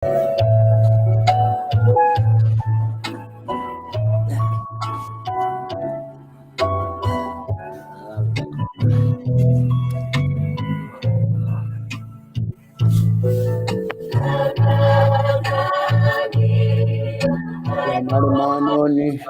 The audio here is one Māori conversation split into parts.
Mano nih.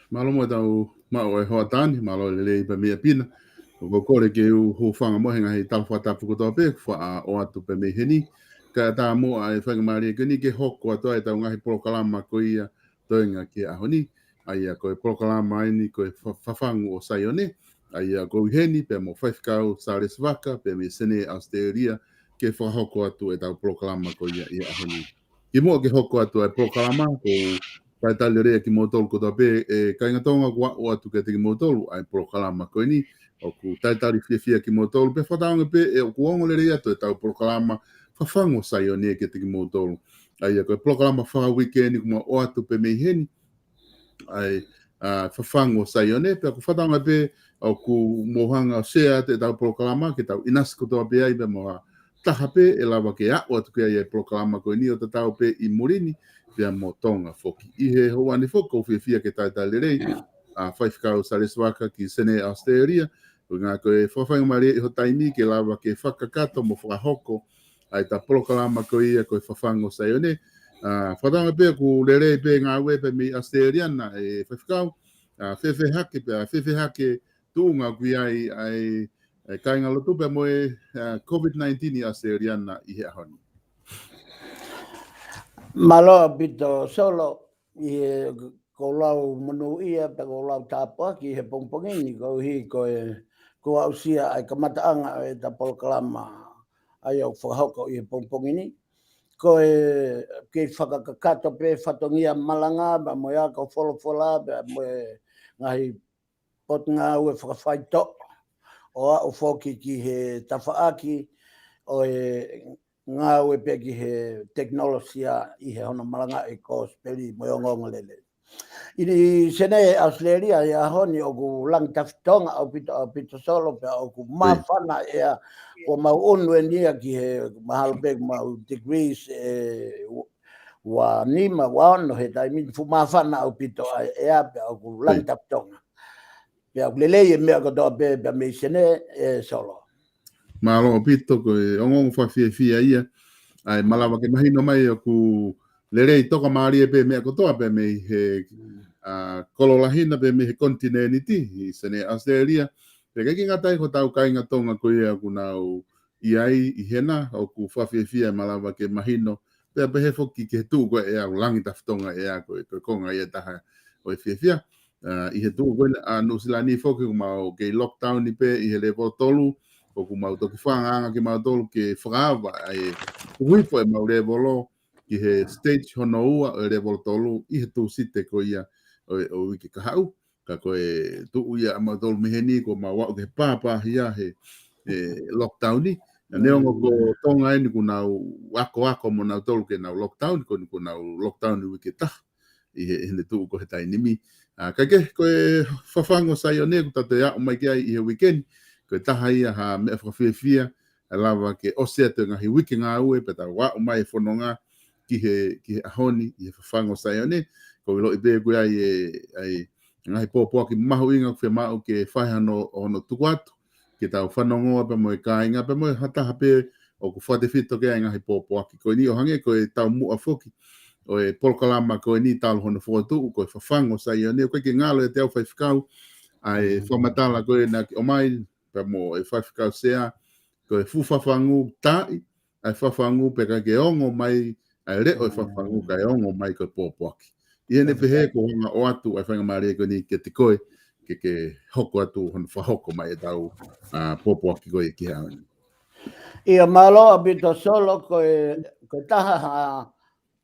Malo mo tau mau e hoatani, malo le pa mea pina. O kore ke u ho whanga mohenga hei talwha tapu kotoa pe, wha o atu pe me heni. Ka tā mo ai whanga maria kini ke hoko atoa e tau ngahi polokalama ko ia toenga ke ahoni. Ai a koe polokalama aini koe fafangu o SAIONE. Ai a koe heni pe mo whaifkau SALESI VAKA pe me sene Australia ke whahoko atu e tau POLOKALAMA ko ia ahoni. Ki mua ke hoko atu e POLOKALAMA ko taitali rea ki motolu ko tape e kaingatonga kua o atu ke te ki motolu ai POLOKALAMA ko ini o ku taitali fia ki motolu pe whataonga pe e o kuongo le rea atu e tau POLOKALAMA FAFANGU SAIONE ke te ki motolu. Ai ko POLOKALAMA wha weekend kuma o atu pe mei heni ai FAFANGU SAIONE pe ku whataonga pe o ku mohanga sea te tau POLOKALAMA ke tau inas ko toa pe ai pe moha taha pe e lawa ke a o atu ke ai POLOKALAMA ko ini o te tau pe i murini pia mo tonga foki. I he hoa ni foko fia ke taitali rei a whaifkau SALESI VAKA ki sene Australia o ngā koe whawhainga mare i ho taimi ke lawa ke whakakato mo whakahoko ai ta POLOKALAMA ko ia koe FAFANGU SAIONE whatanga pe ku rere pe ngā ue pe mi Australiana e whaifkau whewhe hake pe whewhe hake tūnga kui ai kainga lotu pe moe COVID-19 i Australiana i he ahoni. Malo pito solo i ko lau manu ia pe ko lau tāpua ki he pongpongini ko hi ko ausia ai kamataanga e ta POLOKALAMA ai au whahoko i he pongpongini ko ke whakakakato pe whatongia malanga ba mo ia ko wholofola ba mo ngahi pot ngā ue whakawhaito o a o whoki ki he tawhaaki o ngā ue pe ki he teknolosia i he hona malanga e ko speli mo ngongo lele. Ini sene Australia ia honi o ku lang taftonga o pito solo pe o ku mafana ia ko mau unwe nia ki he mahal pe mau degrees wa nima wa no he tai min fu mafana o pito ia pe o ku lang taftonga. Pe o lele e me ko do pe me sene solo. Malo pito ko ongo fa fia ia ai malawa ke mahino mai o ku lere toka maari e pe me ko toa pe me he kololahina pe me he kontinenti i sene Australia pe ke ngatai ko tau kainga tonga ko ia ku nau iai i hena o ku fa fia malawa ke mahino pe he foki ke tu ko e au langi taftonga e a ko konga ia taha o fia i he tu ko New Zealand foki ko mau ke lockdown ni pe i he level tolu o ku mau toki whanga ki mau tolu ke whakawa ai uipo e mau revolo ki he stage hono ua o revolo tolu i he tu site ko ia o wiki kahau ka ko e tu ia mau tolu miheni ko mau wau ke pāpā hia he lockdown ni na neongo ko tonga ini ku nau wako mo nau tolu ke nau lockdown ko nau lockdown ni wiki tah i he tu ko he tainimi ka ke ko e FAFANGU SAIONE ku tato ia o mai kia i he weekend ko taha ia ha me whawhiawhia lava ke ose atu ngahi wiki ngā ue pe tau wā o mai whanonga ki he ahoni i he FAFANGU SAIONE ko ilo i bē koe ai ngahi pōpua ki mahu inga whi mau ke whaihano ono tuku atu ke tau whanongoa pe moe kāinga pe moe hataha pe o ku whatewhito ke ai ngahi pōpua ki koe ni o hange koe tau mua whoki o e POLOKALAMA koe ni talo hono whoatu koe FAFANGU SAIONE koe ki ngalo e te au whaiwhikau ai whamatala koe na o mai pe mo e whaiwhikau sea ko e fufafangu tai ai fafangu pe ka ke ongo mai ai reo e fafangu ka ongo mai ko pōpoaki. I ene pehe ko honga o atu ai whanga maria ko ni ke te koe ke hoko atu hon whahoko mai e tau pōpoaki koe ki haoni. Ia malo a bito solo ko taha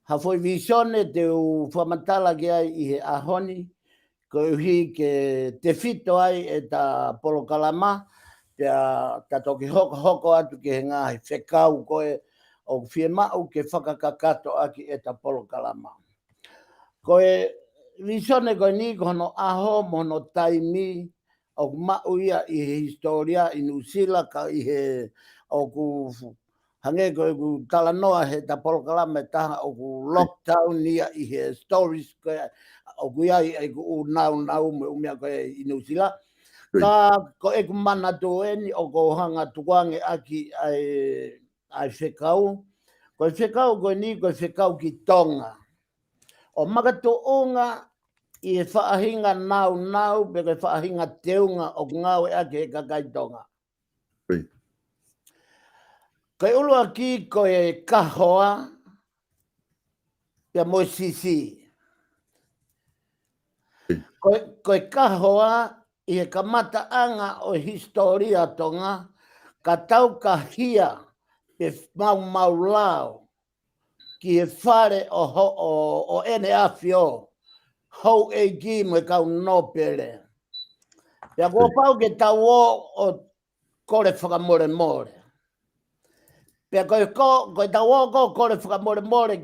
ha foi visione te u whamatala ki ai i he ahoni ko hi ke te fito ai e ta POLOKALAMA ta toki hoko atu ki he ngahi whekau koe o whiemau ke whakakakato aki e ta POLOKALAMA. Koe visone koe ni kono aho mono taimi o mau ia i he historia i Nusila ka i he o ku hange koe ku talanoa he ta POLOKALAMA taha o ku lockdown ia i he stories koe o ku iai e ku nau me umea koe i Nusila. Ka ko e ku mana toeni o ko hanga tuange aki ai whekau. Ko whekau koe ni ko whekau ki Tonga. O makato onga i e whaahinga nau pe koe whaahinga teunga o ngau e ake he kakai Tonga. Koe ulu aki koe kahoa pe mo sisi. Koe kahoa i he kamata anga o historia Tonga ka tau ka hia pe mau lao ki e whare o ene awhio hou e ki mo kau nopere. Pea kua pau ke tau o kore whakamore. Pea koe tau o kore whakamore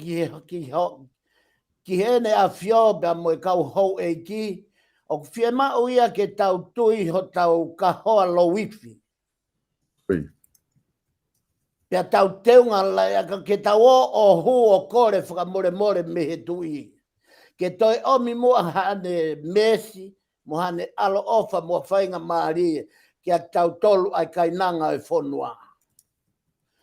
ki ene awhio pea mo kau hou e ki o whia mau ia ke tau tui ho tau kahoa lo wifi. Pea tau teunga lai ke tau o hu o kore whakamore me he tui. Ke toi omi mua hane mesi, mo hane alo ofa mua whainga maari, ke a tau tolu ai kainanga e whonua.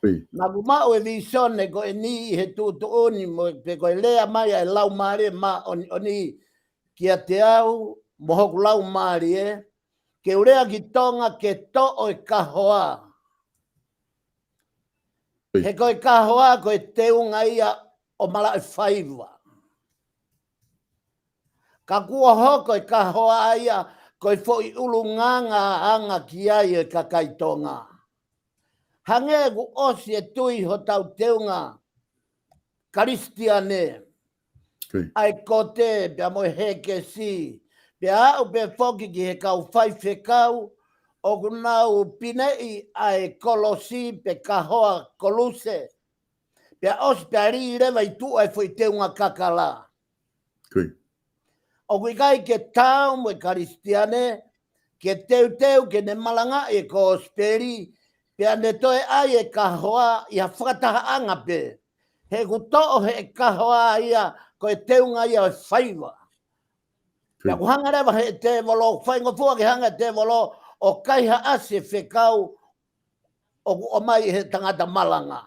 Nā ku mau e visone ko e ni he tūtu oni, mo pe ko e lea mai ai lau maari ma oni ki a te au, mo hoku lau maari e, ke urea ki tonga ke to o e kahoa. He koe kahoa ko e teunga ia o mala e whaiva. Ka kua hoko e kahoa ia ko e fo i ulu nganga anga ki ai e kakaitonga. Hange ku osi e tui ho tau teunga Karistiane. Ai kote pia mo heke si. Pia au pe foki ki he kau whaife kau o kunau pinei ai kolosi pe kahoa koluse. Pia osi pia ri rewa i tu ai foi teunga kakala. O kui kai ke tau mo e Karistiane ke teu ke ne malanga e ko speri pia ne toe ai e kahoa i a whakataha anga pe. He kuto he kahoa ia ko e teunga ia e whaiva. Pia ku hanga rewa he te volo, whaingo fua ke hanga te volo o kaiha ase whekau o mai he tangata malanga.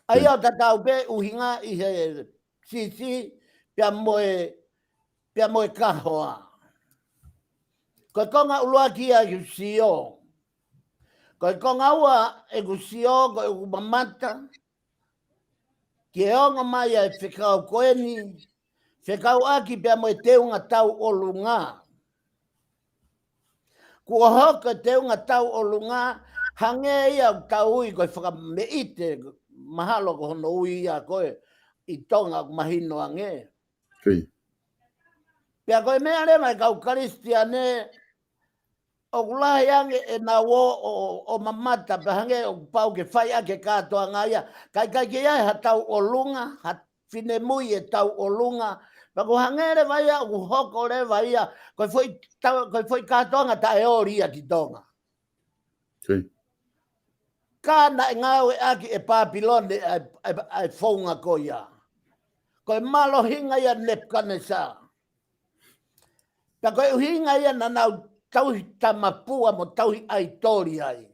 Ai au tatau pe uhinga i he sisi pia moe kahoa. Koe konga ulua kia i sio. Koe konga ua e ku sio ko e ku mamata. Ki e onga mai e whekau koeni. Whekau aki pia moe teunga tau o lunga. Kua hoka teunga tau o lunga. Hange ia tau ui koe whakameite. Mahalo ko hono ui ia koe. I tonga mahino ange. Pia koe mea rema e kau Karistiane. O kulahi ange e na o mamata pa hange o pau ke whai ake katoa ngaia. Kai ke ia ha tau o lunga, ha whine mui e tau o lunga. Pa ko hange re vai a, ku hoko re vai a, koe whai katoa nga ta e ori a ki tonga. Ka na e ngau e aki e Papilone ai whaunga ko ia. Koe malo hinga ia Nepkanesa. Pa koe hinga ia na nau tauhi tamapua mo tauhi aitori ai.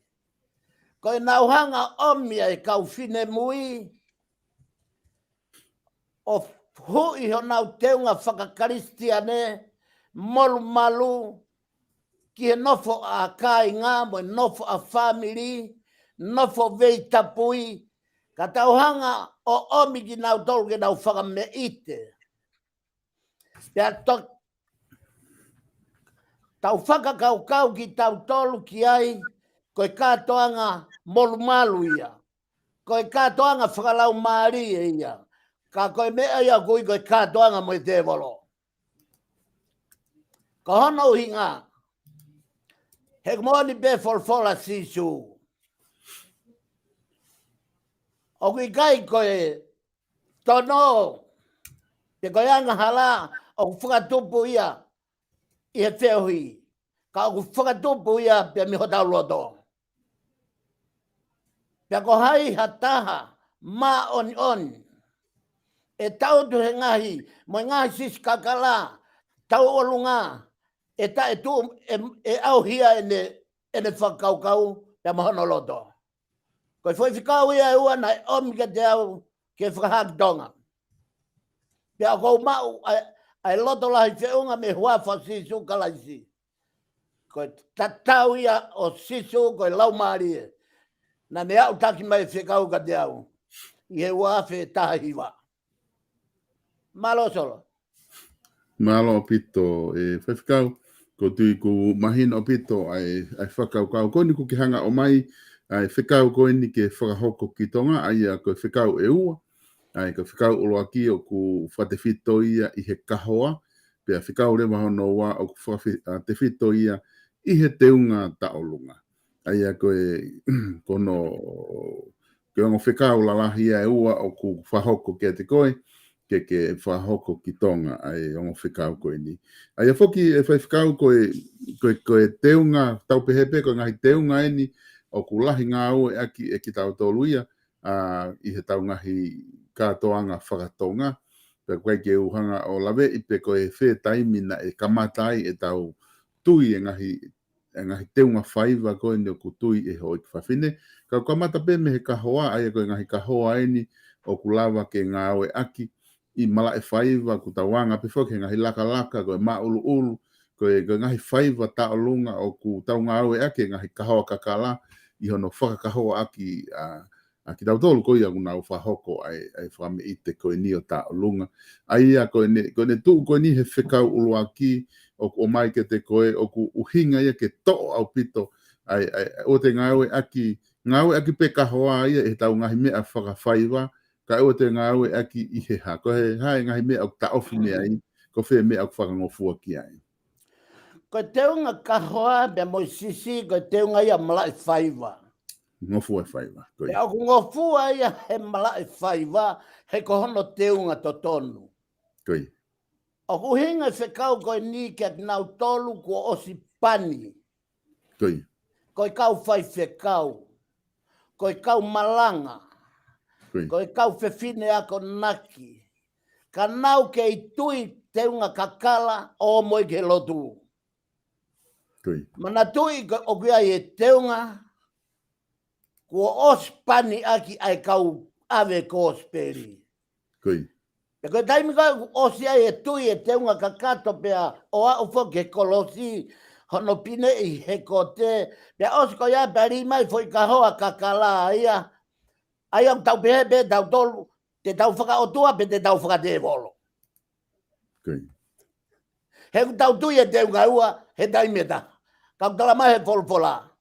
Koe nauhanga omi ai kau whine mui. O hui ho nau teunga whakakaristiane. Molu malu. Ki he nofo a kai ngā mo nofo a family. Nofo vei tapui. Ka tauhanga o omi ki nau tolu ke nau whakameite. Pea tok tau whakakau ki tau tolu ki ai, koe katoanga molu malu ia. Koe katoanga whakalau maari ia. Ka koe mea ia koe katoanga mo te volo. Ka hono hinga. He kumoni be folfola sisu. O kui kai koe tono. Te koe anga hala o whakatupu ia. I he wheohi. Ka o whakatupu ia pia mi hotau loto. Pia ko hai hataha ma on. E tau tu he ngahi. Mo ngahi sis kakala. Tau olunga. E ta e tu e au hia ene whakaukau. Pia mahono loto. Ko i whikau ia e ua na e omika te au ke whakahak tonga. Pia ko mau ai loto lahi whiunga me huafa sisu kalaisi. Ko tatau ia o sisu ko i lau maari e. Na ne au taki mai whikau ka te au. I he uafe tahiwa. Malo solo. Malo pito e whikau. Ko tui ku mahina o pito ai whakau kau. Ko ni ku ki hanga o mai ai whekau koe ni ke whakahoko ki tonga, ai a koe whekau e ua, ai koe whekau uloa ki o ku whatewhito ia i he kahoa, pia whekau rewa hono wā o ku whatewhito ia i he teunga taolunga. Ai a koe kono ke ongo whekau lalahi e ua o ku whahoko ke te koe, ke whahoko ki tonga ai ongo whekau koe ni. Ai a whoki e whekau koe teunga, tau pehepe koe ngahi teunga e ni, o ku lahi ngā ue aki e ki tau toluia, i he tau ngahi kātoanga whakatonga, pe koe ke uhanga o lawe i pe koe whē taimina e kamatai e tau tui e ngahi teunga whaiva koe ni o ku tui e hoi ki whawhine. Ka kamata pe me he kahoa, ai koe ngahi kahoa e ni o ku lawa ke ngā ue aki, i mala e whaiva ku tawanga pe whoke ngahi laka laka koe maulu ulu, koe ngahi whaiva taolunga o ku tau ngā ue aki ngahi kahoa kakala, i hono whakakahoa aki ki tau tolu koe ia nguna u whahoko ai whame ite koe ni o taolunga. Ai ia koe ne tuu koe ni he whekau ulua ki o mai ke te koe o ku uhinga ia ke to'o au pito ai o te ngā ue aki pe kahoa ia e tau ngahi mea whakawhaiva ka o te ngā ue aki i he ha. Ko he hae ngahi mea au taofi mea i, ko whea mea au whakangofua ki ai. Ko teunga kahoa be mo sisi ko teunga ia malai whaiva. Ngofua e whaiva. Pe aku ngofua ia he malai whaiva he kohono teunga to tonu. Koi. Aku hinga whekau koe ni kia nau tolu kua osi pani. Koi. Koe kau whai whekau. Koe kau malanga. Koi. Koe kau whewhine ako naki. Ka nau ke i tui teunga kakala o moi ke lotu. Koi. Mana tui o kia e teunga kua os pani aki ai kau ave ko osperi. Koi. E koe taimi koe osi ai e tui e teunga kakato pea o a ufo ke kolosi hono pine i he kote. Pea osi ko ia peri mai foi ka hoa kakala ia. Ai au tau pehe tau tolu te tau whaka o tua pe te tau whaka te volo. Koi. He tau tui e teunga ua he taimeta. Kau tala mai he folfola.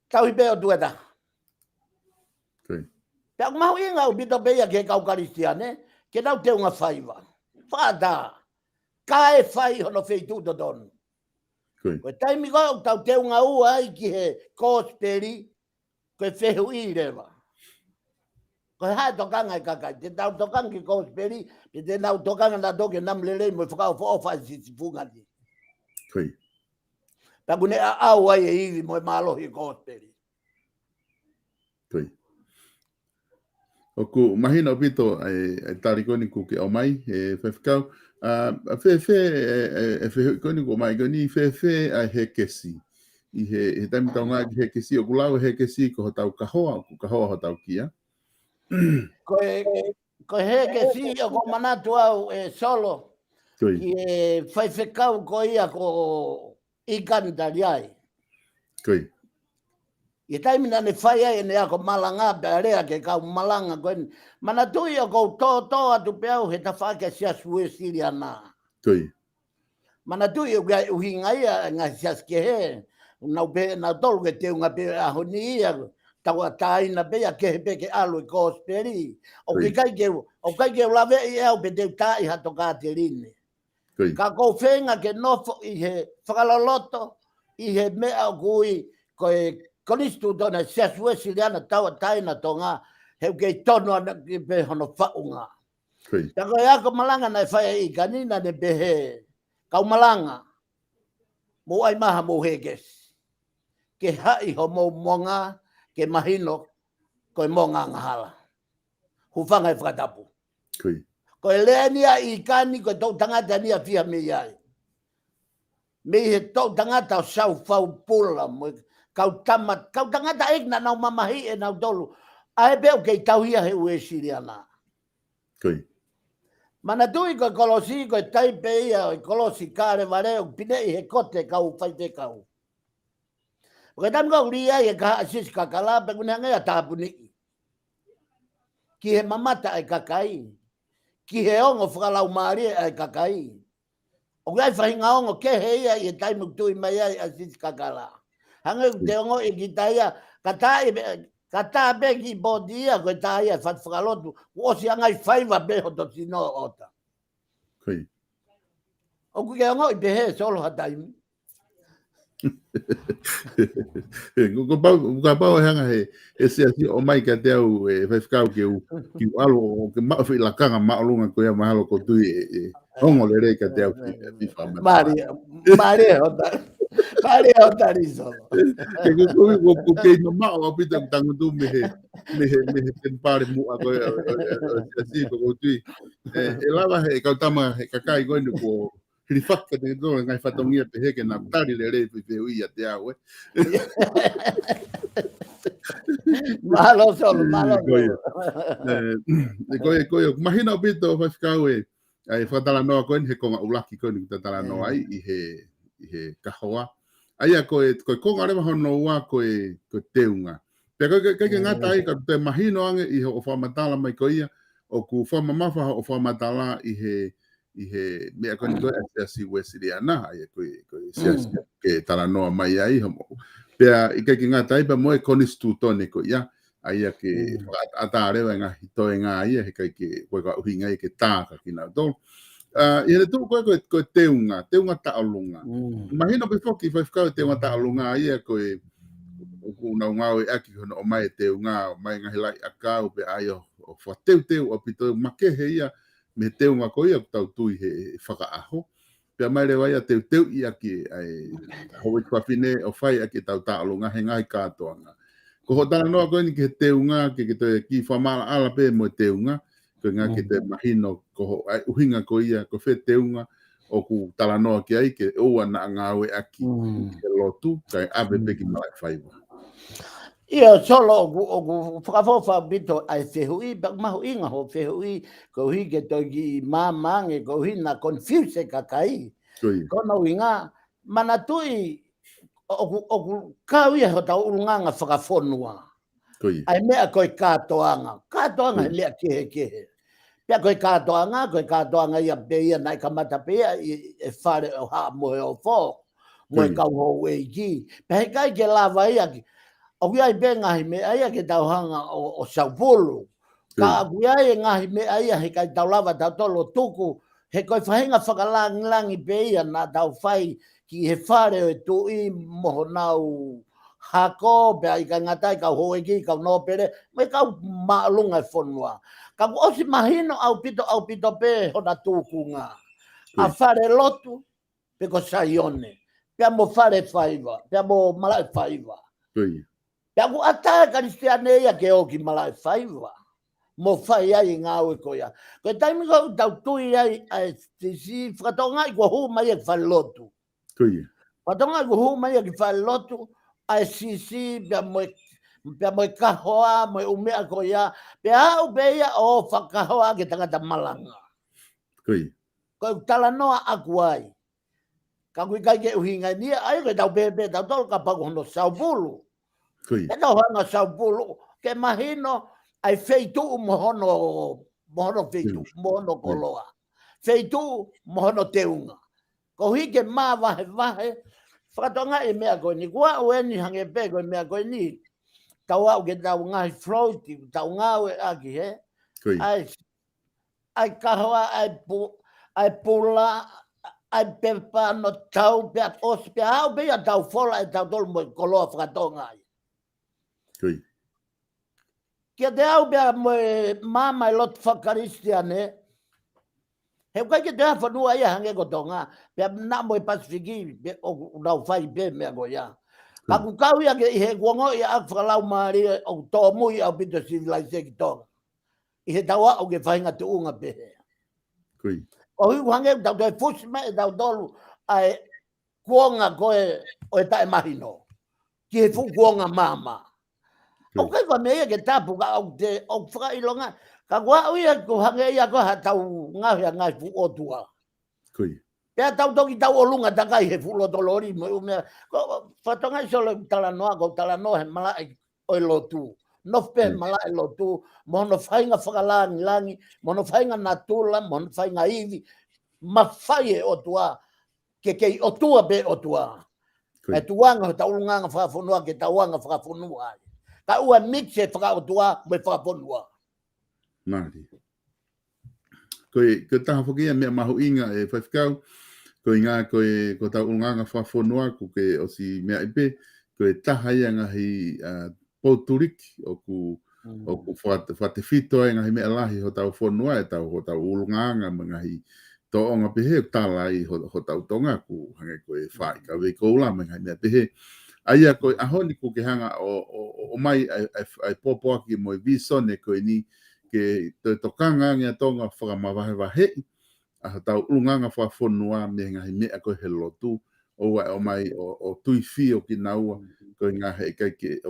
Tau hi peo tueta. Koi. Pea mahu inga u pito peia ke kau karistiane, ke nau teunga whaiva. Whata, ka e whai hono wheitu to tonu. Koi. Koe taimi koe tau teunga ua i ki he kōsperi, koe whehu i rewa. Koe hae tokanga i kakai, te tau tokanga ki kōsperi, te tau tokanga na toke namlelei mo whakao whaofai si fungani. Koi. Pea kune a au ai e iwi mo e malohi kōsperi. Koi. O ku mahina o pito e tarikoni ku ke o mai e whewhikau. E whewhikoni ku o mai goni a he kesi. I he taimi tau ngā ki he kesi o kulau he kesi ko ho tau kahoa, ku kahoa ho tau kia. Ko he kesi o ko manatu au e solo. Koi. Ki e whewhikau ko ia ko ikantari ai. Koi. I taimi na ne whai ai ne ako malanga pe area ke kau malanga koe. Mana tui o kou tō atu peau he ta whake sia sue siri ana. Koi. Mana tui o gai uhinga ia ngā sias ke he. Nau tolu ke teunga pe ahoni ia. Taua taina pe a ke he pe ke alu i kōsperi. O kai ke lawe i au pe teu tai hato kā te line. Koi. Ka kou whenga ke nofo i he whakaloloto. I he mea o kui koe konistu tona siasue siliana taua taina tonga heu kei tono ana ki pe hono whaunga. Koi. Tako e ako malanga nei whaia i kanina ne pehe. Kau malanga. Mo ai maha mo heges. Ke hai ho mo monga ke mahino koe monga ngahala. Hufanga e whakatapu. Koi. Koe lea nia i kani koe tau tangata nia fia me iai. Me he tau tangata o sau whau pula mo kau tangata ekna nau mamahi e nau tolu. Ae peo kei tauhia he ue siri ana. Koi. Mana tui koe kolosi koe taipe ia o kolosi kāre wareo pine i he kote kau whaite kau. Koe tam kau ria i e kaha asis kakala pe kune hangai a tāpuni. Ki he mamata ai kakai. Ki he ongo whakalau maari ai kakai. O gai whahinga ongo ke he ia i e taimu tui mai ai asis kakala. hanga te ngo e kitaya kata be ki bodia ko taia fat fralotu o si anga faiva be o to sino ota Koi. o ku ke ngo be he solo hataimi Ko pau hanga he se asi o mai ka te au e vai ficar que o alo que ma foi la kanga ma lunga ko ya mahalo ko tu e ongo le re ka te au FIFA Maria ota riso que ko ke no ma o pita tango tu me ten pare mu a ko asi ko tu e lava he ka tama he ka kai go ni ko Rifaka te do ngai fatongia pe he ke na tari le re pe ia te au malo solo koe mahina pito vai ficar ai fatala no ko he konga ulaki ko ni tatala no ai i he kahoa ai a koe konga re hono wa koe teunga pe ke ngata ai ka te mahino ange i ho famatala mai ko ia o ku fama mafa o famatala i he me ko ni ko asi wesiliana ai ko ke tala no mai ai ho pe i ke ngata ai pa mo e konistuto ne ko ia ai ke atare nga hito nga ai he kai ke ko hinga ke ta ka kina do e tu ko teunga ta alunga imagino pe foki vai ficar teunga ta alunga ai ko una ngau aki no mai teunga mai nga hilai aka pe ai o fa teu o pito make he ia me teunga ko ia tau tu he faka aho pe mai le vai teu ia ki ai ho fa fine o fai aki tau ta alunga he ngai ka toanga ko hotala no ko ni ke teunga ke te ki famala ala pe mo teunga ko nga ke te mahino ko uhinga ko ia ko fe teunga o ku tala no ki ai ke o ana ngawe aki ke lotu kai ave pe ki mai faiva ia solo o fafofa bito ai fehui bak mahu inga ho fehui ko hi ke to gi mamange ko hi na confuse kakai ko no inga manatui o kawia ho tau ulunganga whakafonua. Ai mea koe kātoanga. Kātoanga he lea kehe. Pea koe kātoanga ia peia nai kamata pea e whare o haa mohe o fō. Mohe kau ho weiki. Pea he kai ke lava ia ki. O kia i pe ngahi mea ia ke tauhanga o Sao Paulo. Ka kuia e ngahi mea ia he kai tau lava tau tolo tuku. He koe whahinga whakalangi peia na tau whai ki he whare o tu i moho nau hako, pe ai ka ngatai ka hoe ki, ka no pere, me ka maalunga e whonua. Ka osi mahino au pito pe hona tūkunga. A whare lotu, pe ko SAIONE. Pea mo whare whaiva, pea mo malai whaiva. Pea ku atai karistiane ia ke o ki malai whaiva. Mo whai ai ngā ue koia. Koe taimi kau tau tui ai si whakatonga i kua huu mai e whare lotu. Patonga ko huma ia ki whai lotu, ai sisi, pia moe kahoa, moe umea ko ia, pia au beia o whakahoa ke tangata malanga. Ko tala noa aku ai. Ka kui kai ke uhinga nia, ai koe tau pepe, tau tolu ka paku hono Sao Paulo. E tau hanga Sao Paulo, ke mahino, ai feitu mohono feitu, mohono koloa. Feitu mohono teunga. Ko hike maa vahe, whakatonga e mea koe ni, kua o eni hange pe koe mea koe ni, tau au ke tau ngai floati, tau ngau e aki he, ai kahoa, ai pula, ai pepa no tau, pea osi, pea au pea tau fola e tau tolu mo koloa whakatonga ai. Kia te au pea moe mama e lot whakaristiane, he kai ke te whanua ia hange ko tonga, pea na moe Pasifiki, o nau whai pe mea ko ia. Ka ku kau ia ke he kuongo ia ak whakalau maari o tō mui au pito civilise ki tonga. I he taua o ke whainga te unga pe he. O hiu hange tau toi fusima e tau tolu ai kuonga koe o e tae mahino. Ki he fu kuonga mama. O kai kwa mea ke tapu ka au te o whakailonga. Ka kua uia ku hange ia ko ha tau ngai fu o tua. Pea tau toki tau o lunga takai he fu loto lori. Whatonga i solo tala noa ko tala noa he malai o lotu. Nofe malai lotu. Mono whainga whakalangi, mono whainga natula, mono whainga iwi. Ma whai e o tua. Ke kei o tua be o tua. E tuanga taulunga whakafonua ke tauanga whakafonua. Ka ua mixe whakaotua me whakafonua. Mari. Koe taha whakia mea mahu inga e whaifikau. Koe ngā ko taulunga whakafonua ko ke o si mea ipe. Koe taha ia ngahi pouturiki o ku whate whitoa ngahi mea lahi ho tau whonua e tau ho tau ulunganga ma ngahi toonga pehe tala i ho tau tonga ku hange koe whai ka wei koula ma ngahi mea pehe. Aia koe ahoni ko ke hanga o mai ai popoaki mo i visone koe ni ke te tokanga ngia tonga whakamawahe wahei a ho tau ulunganga whawhonua me ngahi mea koe he lotu o mai o tui fio ki naua koe ngā he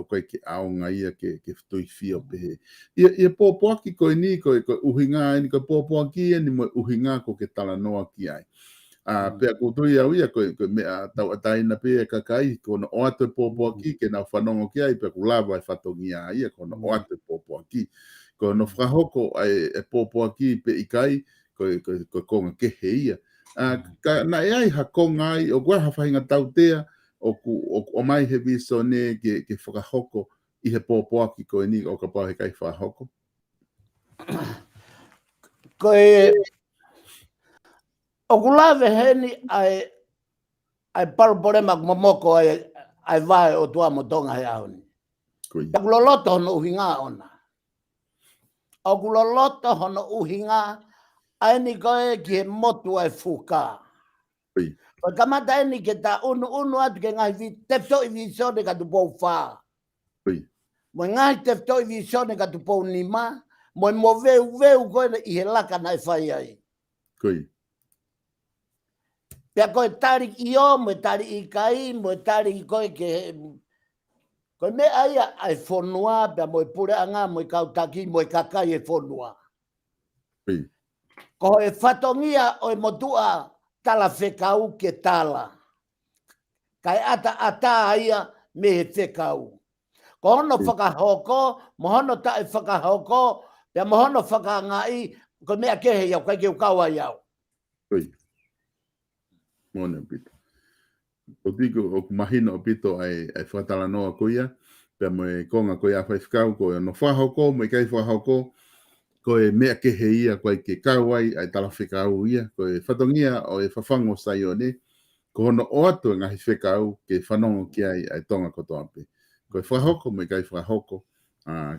koe ke aonga ia ke tui fio pehe. Ia pōpoaki koe ni koe uhinga ni koe pōpoaki ni mo uhinga ko ke tala noa ki ai. Pea kutui au ia koe mea tau ataina pea kakai kono o atu pōpoaki ke nau whanongo ki ai pea kulava e whatongi a ia kono o atu pōpoaki. Kono whahoko e pōpoaki pe ikai koe konga kehe ia. Na e ai ha konga ai o kua hawhainga tautea o mai he visone ke whakahoko i he pōpoaki koe ni o ka pau he kai whahoko. Koe o kulave heni ai parupore momoko ai vai o tua motonga he aoni. Ta kuloloto hono uhinga ona. O kuloloto hono uhinga ai ni koe ki he motu ai fuka. Koe kamata ni ke ta unu atu ke ngai tefto i visone ka tupou wha. Mo ngai tefto i visone ka tupou nima, mo veu koe i he laka na e whai ai. Pea koe tari i o, mo tari i kai, mo tari i koe ke... Koe me aia ai whonua, pea mo i pure anga, mo i kautaki, mo i kakai e whonua. Ko e whatongia o e motua tala whekau ke tala. Kai ata aia me he whekau. Ko hono whakahoko, mo hono tae whakahoko, pea mo hono whakangai, ko mea kehe iau, kai ke ukaua iau. Mone pito. O tiko o mahina o pito ai whatala noa koia, pea mo e konga koe a whaifkau, koe no whahoko, mo i kai whahoko, koe mea kehe ia, koe ke kauai, ai tala whekau ia, koe whatongia o e FAFANGU SAIONE, ko hono o atu ngahi whekau ke whanongo ki ai tonga koto ape. Koe whahoko, mo i kai whahoko,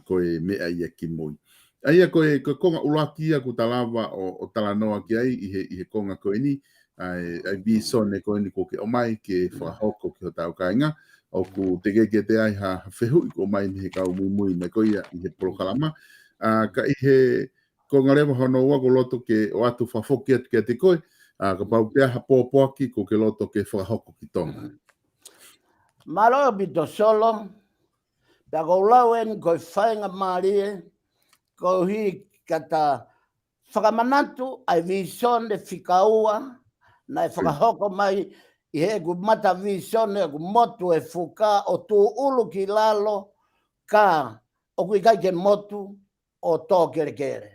koe mea ia ki mui. Aia koe konga ulakia ku talawa o tala noa ki ai, i he konga koe ni, ai bisone koe ni ko ke o mai ke whahoko ki o tau kainga, o ku te te ai ha whehui ko mai ni he kau mui me koia i he POLOKALAMA. Ka i he konga rewa hono ua ko loto ke o atu whafoki atu ke te koe, ka pau pia ha pōpoaki ko ke loto ke whahoko ki tonga. Maro bito solo, pia ko lauen koe whainga marie, ko hi kata whakamanatu ai visone whikaua, na e whakahoko mai i he ku mata visone, ku motu e fuka o tū ulu ki lalo, ka o kui kai ke motu o tō kere kere.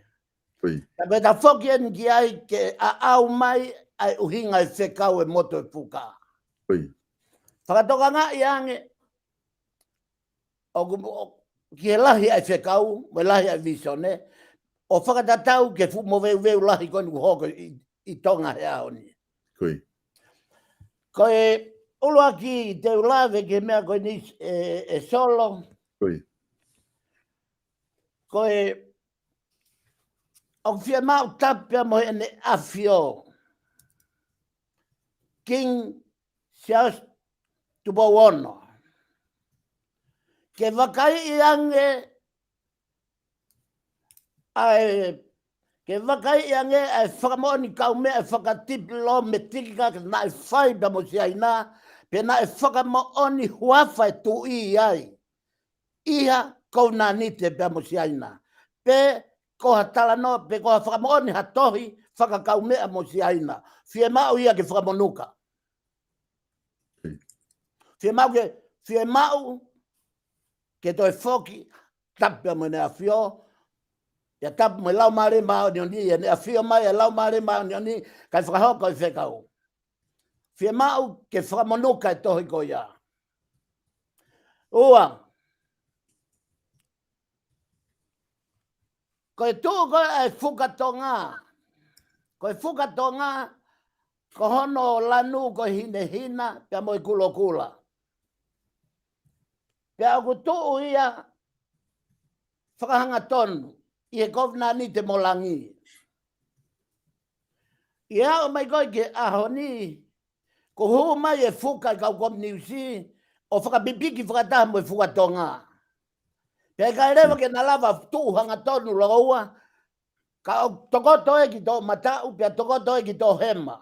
Ta peta whoki en ki ai ke a au mai ai uhinga e whekau e motu e fuka. Whakatoka ngā i ange, ki he lahi ai whekau, me lahi ai visone, o whakatatau ke mo veu lahi koni ku hoko i tonga he aoni. Koe ulua ki te ulawe ke mea koe ni e solo. Koe o whia mau tapia mo ene afio. King Sias Tubawono. Ke wakai i ange ai ke wakai i ange ai whakamoni kau mea e whakatipilo me tika na e whai pa mo si aina pe na e whakamoni huafa e tu i ai. Iha kou nā nite pa mo si aina. Pe ko hatala no pe ko whakamoni hatohi whakakau mea mo si aina. Fie mau ia ke whakamonuka. Fie mau ke toi whoki tapia mo ne a fio. Ya tap mo lau mare mao ni oni ya ne a fio mai lau mare mao ni oni kai whakahoko i whekau. Fie mau ke whakamonuka e tohi ko ia. Ua. Koe tū koe ai whukatonga. Koe whukatonga, ko hono lanu koe hine hina, pia moi kulo kula. Pia aku tuu ia, whakahanga tonu, i e kovna ni te molangi. Ia o mai koe ke ahoni, ko huu mai e whuka i kau kom niusi, o whakabibiki whakataha mo e whukatonga. Pia kai rewa ke nalawa tuu hanga tonu logoua, ka tokoto e ki tō matau, pia tokoto e ki tō hema.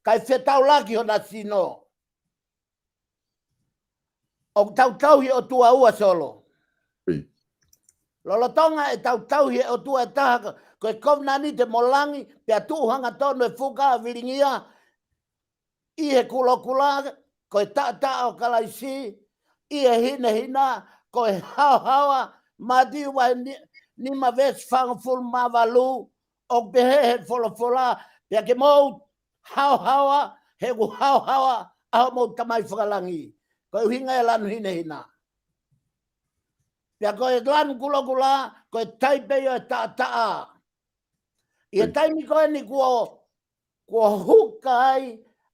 Kai whetau laki hona sino. O tautauhi o tua ua solo. Lolotonga e tautauhi o tua e taha, koe kovna ni te molangi, pia tuu hanga tonu e whuka viringia, i he kulokula, koe ta o kalaisi, i he hina hina, koe hao hawa, madi wa ni ma ves whangaful mavalu, o behe he wholofola, pia ke mou hao hawa, he ku hao hawa, aho mou tamai whakalangi. Koe hinga e lanu hina hina. Pia koe lanu kulokula, koe taipe o e taa. Ia taimi koe ni kua huka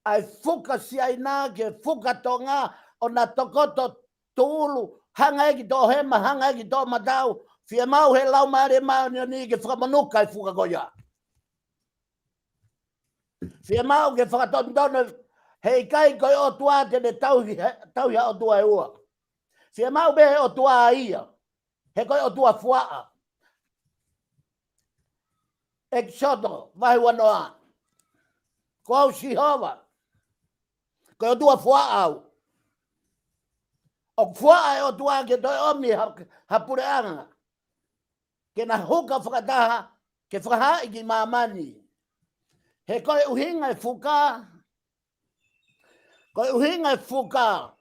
ai whuka si aina ke whuka tonga o na tokoto tuulu, hanga eki tō hema, hanga eki tō matau, fia mau he lau maare mau ni ke whakamanuka ai whuka koia. Fia mau ke whakatontono, hei kai koe o tua te ne tauhia o tua e ua. Fia mau behe o tua a ia, he koe o tua fuaa. Exodo, vai wanoa. Ko si hova. Ko tua fuaa au. O fuaa e o tua ke toi omi hapure anga. Ke na huka whakataha, ke whakaha iki mamani. He koe uhinga e whuka. Koe uhinga e whuka.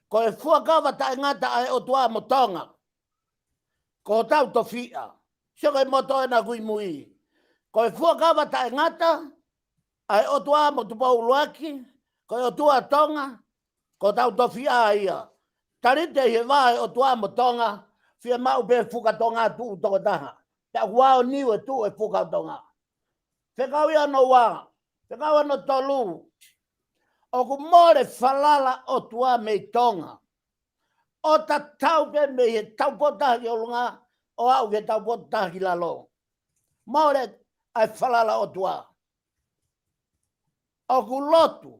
Koe whuakawa ta ngata ai o tua motonga. Ko tau to fia. Sio koe moto e na kui mui. Koe whuakawa ta ngata ai o tua mo tupau luaki. Koe o tua tonga. Ko tau to fia ia. Tarite he vai o tua motonga. Fia mau be whukatonga tu toko taha. Pea wao niwe tu e whukatonga. Whekau ia no wā. Whekau no tolu. O ku more whalala o tua mei tonga. O ta tau pe me he tau potahi o lunga. O au ke tau potahi lalo. More ai whalala o tua. O ku lotu.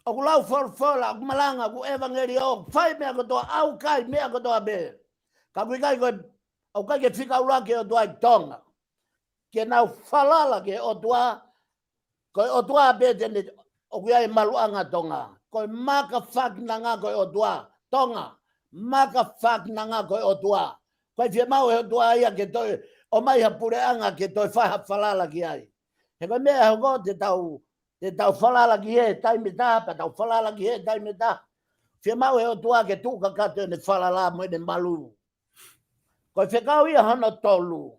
O ku lau whalawhala, o ku malanga, o ku evangeli o. Whai mea kotoa, au kai mea kotoa be. Ka kui kai koe, au kai ke whika ulake o tua i tonga. Ke nau whalala ke o tua. Koe o tua be tene, o kui ai maluanga tonga. Koe maka whakinanga koe o tua. Tonga, maka whakinanga koe o tua. Koe whia mau e o tua ia ke toi, o mai hapure anga ke toi whaha whalala ki ai. He koe mea hoko te tau whalala ki he taimita, pa tau whalala ki he taimita. Whia mau e o tua ke tūka kato ne whalala mo ne malu. Koe whekau ia hana tolu.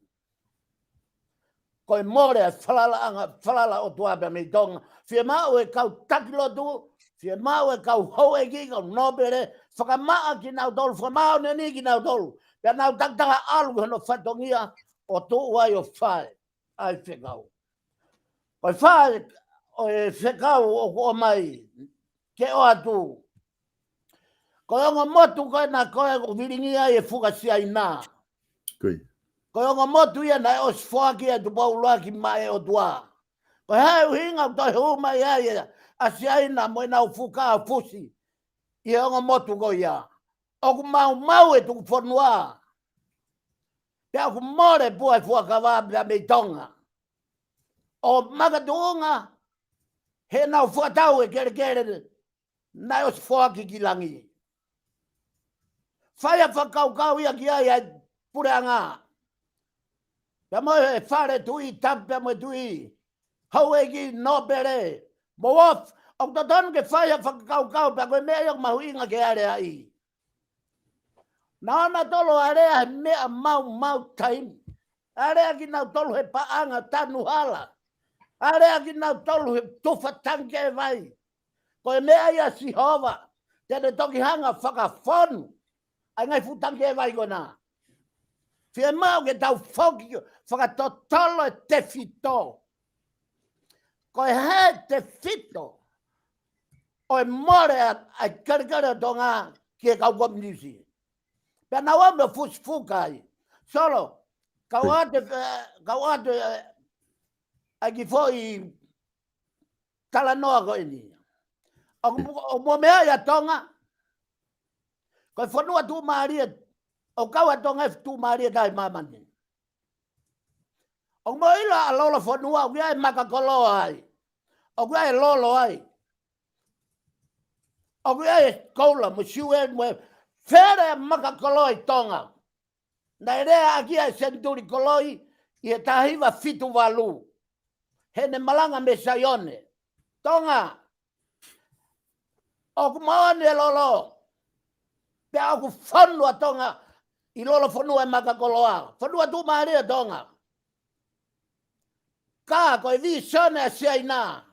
Koe more a whalala o tua pa mei tonga. Whia mau e kau takilo tu, whia mau e kau hoe ki, kau nobere, whakamaa ki nau tolu, whakamao neni ki nau tolu. Pia nau taktaka alu hana whatongia o tō wai o whae. Ai whekau. Koe whae o e whekau o mai, ke o atu. Koe onga motu koe na koe o viringia e whukasia ina. Koe onga motu ia na o sfoaki e tu paulaki mai o tua. Koe hae uhinga toi hu mai ai asia ina mo ina o whuka a fusi. I onga motu koe ia. O ku mau e tu whanua. Pea ku more pua e whuakawa pia mei tonga. O makatuunga, he nau whuatau e kere nai o sfoaki ki langi. Whaia whakaukau ia ki ai pureanga. Pea mo e whare tui, tapea mo tui. Hau e ki nopere. Mo of, o tatonu ke whaia whakaukau, pea koe mea iok mahuinga ke are ai. Naona tolo area mea mau time. Area ki nau tolo he paanga tanu hala. Area ki nau tolu he tufa tanke vai. Koe mea ia si hova. Tene toki hanga whakawhonu. Ai ngai futangi e vai kona. Fia mau ke tau whoki whakatotolo e te fito. Koe he te fito. Oi more ai karikara tonga ki e kau kominisi. Pea na wame fusfukai. Solo, kau ate ai ki foi talanoa ko ini. O mo mea ia tonga. Koe whanua tu maaria. O kau atonga e tu maaria tai mamani. O mo ila alola whanua o kia e makakoloa ai. O kia e lolo ai. O kia e koula mo siue mo fere makakoloa i tonga. Na rea akia e senturi koloi i e tahiwa fitu walu. Hene malanga me SAIONE. Tonga. O kumaone e lolo. Pea o ku whanua tonga. I lolo whanua e makakoloa. Whanua tu maaria tonga. Ka koe vi sone a siaina.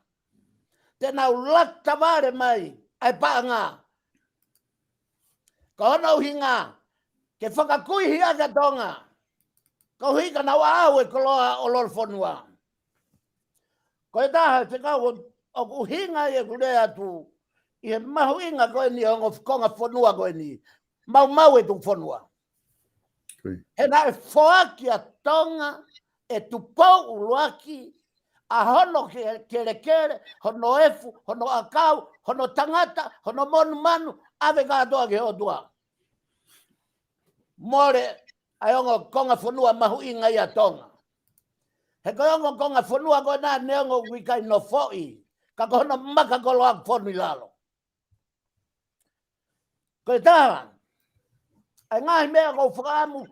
Tena ulata vare mai. Ai paanga. Ka ono hinga. Ke whakakui hiaka tonga. Ka hika na wau e koloa o lolo whanua. Koe taha te kau o kuhinga e kurea tu. I he mahu inga koe ni ongo konga whanua koe ni. Mau e tu whanua. He na e whoaki a tonga e tu pau uluaki a hono kere, hono efu, hono akau, hono tangata, hono monu manu, ave katoa ke otua. More ai ongo konga whanua mahu inga i a tonga. He koe ongo konga whanua koe nā ne ongo wikai no foi. Ka kohono makakolo ak whanu i lalo. Koe taha. Ai ngahi mea kou whakaamu.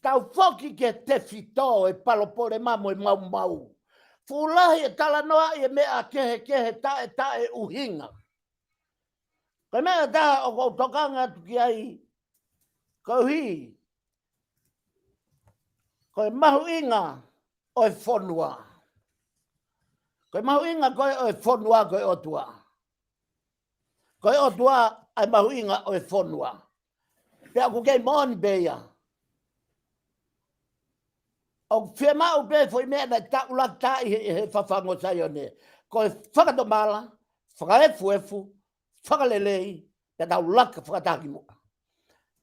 Tau whoki ke te fito e palopore mamo e mau. Fulahi e talanoa i e mea kehe tae uhinga. Koe mea taha o kou tokanga tuki ai. Koe hi. Koe mahu inga o e whanua. Koe mahu inga koe o e whanua koe otua. Koe otua ai mahu inga o e whanua. Pea ku kei mon beia. O whia mau pe foi mea na taulak tai he FAFANGU SAIONE. Ko e whakatomala, whakaefu, whakalelei, te taulak whakataki mua.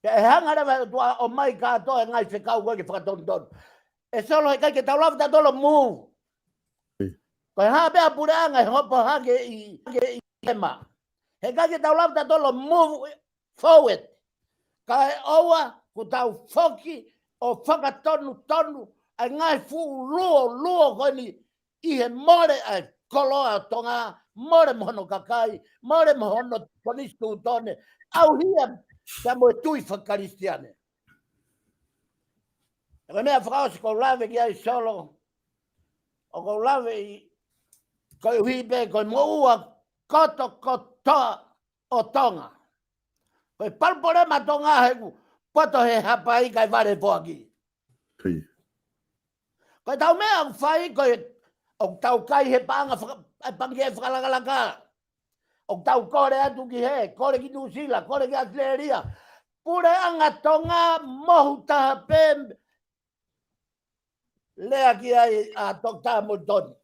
Pe e hangara vai tua o mai katoa e ngai whekau koe ke whakatondon. E solo he kai ke taulak ta tolo mu. Ko e haa pea pureanga he hopo hake i ema. He kai ke taulak ta tolo move forward. Ka e oua ku tau whoki o whakatonu. Ai ngai fu luo koe ni i he more ai koloa tonga, more mohono kakai, more mohono ponistu tone, au hia ta mo tui whakaristiane. E mea whakaosi kou lawe ki ai solo, o kou lawe i koe uhipe, koe moua koto o tonga. Koe palporema tonga heku, poto he hapai kai vare poaki. Koe tau mea ang whai, koe o tau kai he panga pangi e whakalakalaka. O tau kore atu ki he, kore ki New Zealand, kore ki Australia. Pure anga tonga mohu taha pēm. Lea ki ai a tok taha mo toni.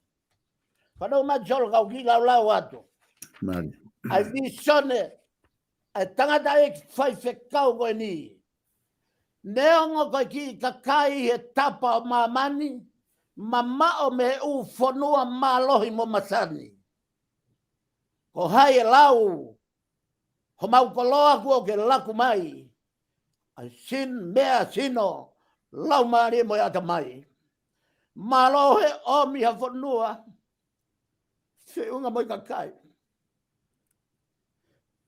Whanau mat solo kau ki lau atu. Ai visone, ai tangata e whai whekau koe ni. Neongo koe ki kakai he tapa o mamani. Mama o me u whanua mālohi mo masani. Ko hai e lau. Ho mau koloa kua ke laku mai. Ai sin mea sino. Lau maari mo ata mai. Mālohi o mi ha whanua. Se unga mo i kakai.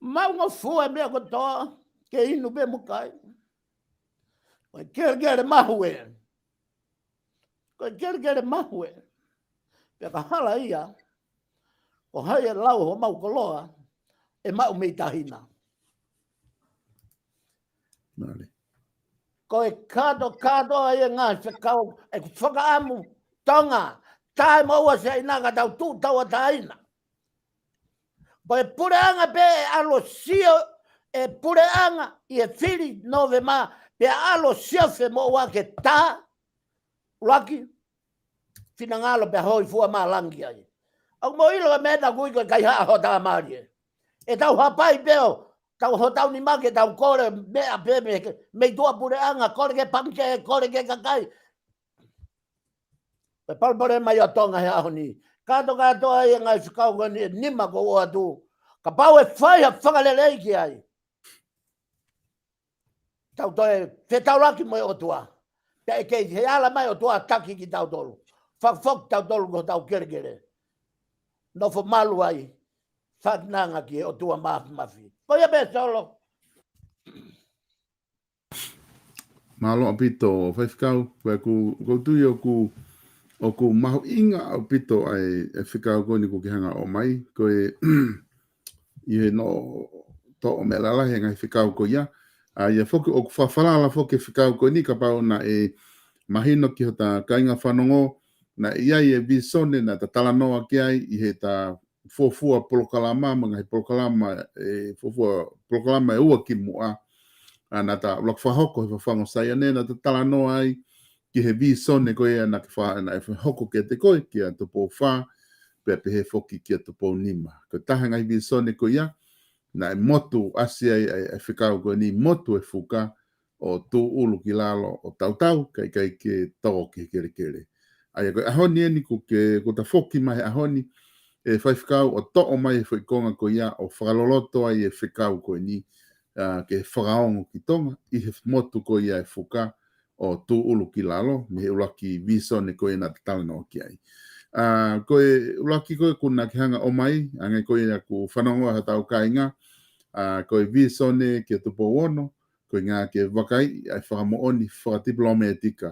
Mau ngā fua mea kotoa. Ke inu be mukai. Oi kere mahu e. Ko kere mahue. Pea ka hala ia. O hai e lau ho mau koloa. E mau mei tahina. Ko e kato ai e ngā whekau. E whakaamu tonga. Tai maua se inaka tau tū tau a taina. Koe pureanga pe alo sio e pureanga I e fili nove ma pe alo sio fe mo wa ke ta laki fina ngalo pe hoi fua ma langi ai. Au mo ilo me na gui ko kai ha ho ta mari. E tau hapai peo tau ho tau ni ma ke tau kore me a pe me tua pureanga kore ke panke kore ke kakai. Pe palpore mai o tonga he aho ni. Kato ai ngai whikau gani nima ko o atu. Ka pau e whai a whakalelei ki ai. Tau toi, te tau laki mo o tua. Te e kei, he ala mai o tua taki ki tau tolu. Whakfok tau tolu ko tau kere. No fo malu ai. Whaknanga ki o tua mafi. Ko ia be solo. Malo apito, whaifkau, koe ku tui o ku maho inga o pito ai e whikau ko ni ku ki hanga o mai, koe I he no to o me lala he ngai whikau ko ia. Ia whoki o ku whawhalala whoki whikau ko ni ka pau na e mahino ki ho ta kainga whanongo, na iai e visone na ta talanoa ki ai I he ta fofua polokalama, mga he polokalama e fofua polokalama e ua ki mua. Na ta lok whahoko he whafango SAIONE na ta talanoa ai ki he visone ko ia na ki whahoko ke te koe ki a tupo wha, pe he whoki ki a tupo nima. Ko taha ngai visone ko ia, na e motu asia e whikau ko ni motu e whuka o tū ulu ki lalo o tautau kai ke tō ki kere. Ai koe ahoni e ni ko ta whoki mai ahoni e whaifkau o tō mai e whaikonga ko ia o whakaloloto ai e whikau ko ni ke whakaongo ki tonga I he motu ko ia e whuka o tū ulu ki lalo me he ulaki visone ko ia na talanoa ki ai. Koe ulaki koe kuna ki hanga o mai, angai koe ia ku whanongoa hatau kainga, koe visone ki tupo wono, koe ngā ke wakai ai whakamo oni whakatiplometika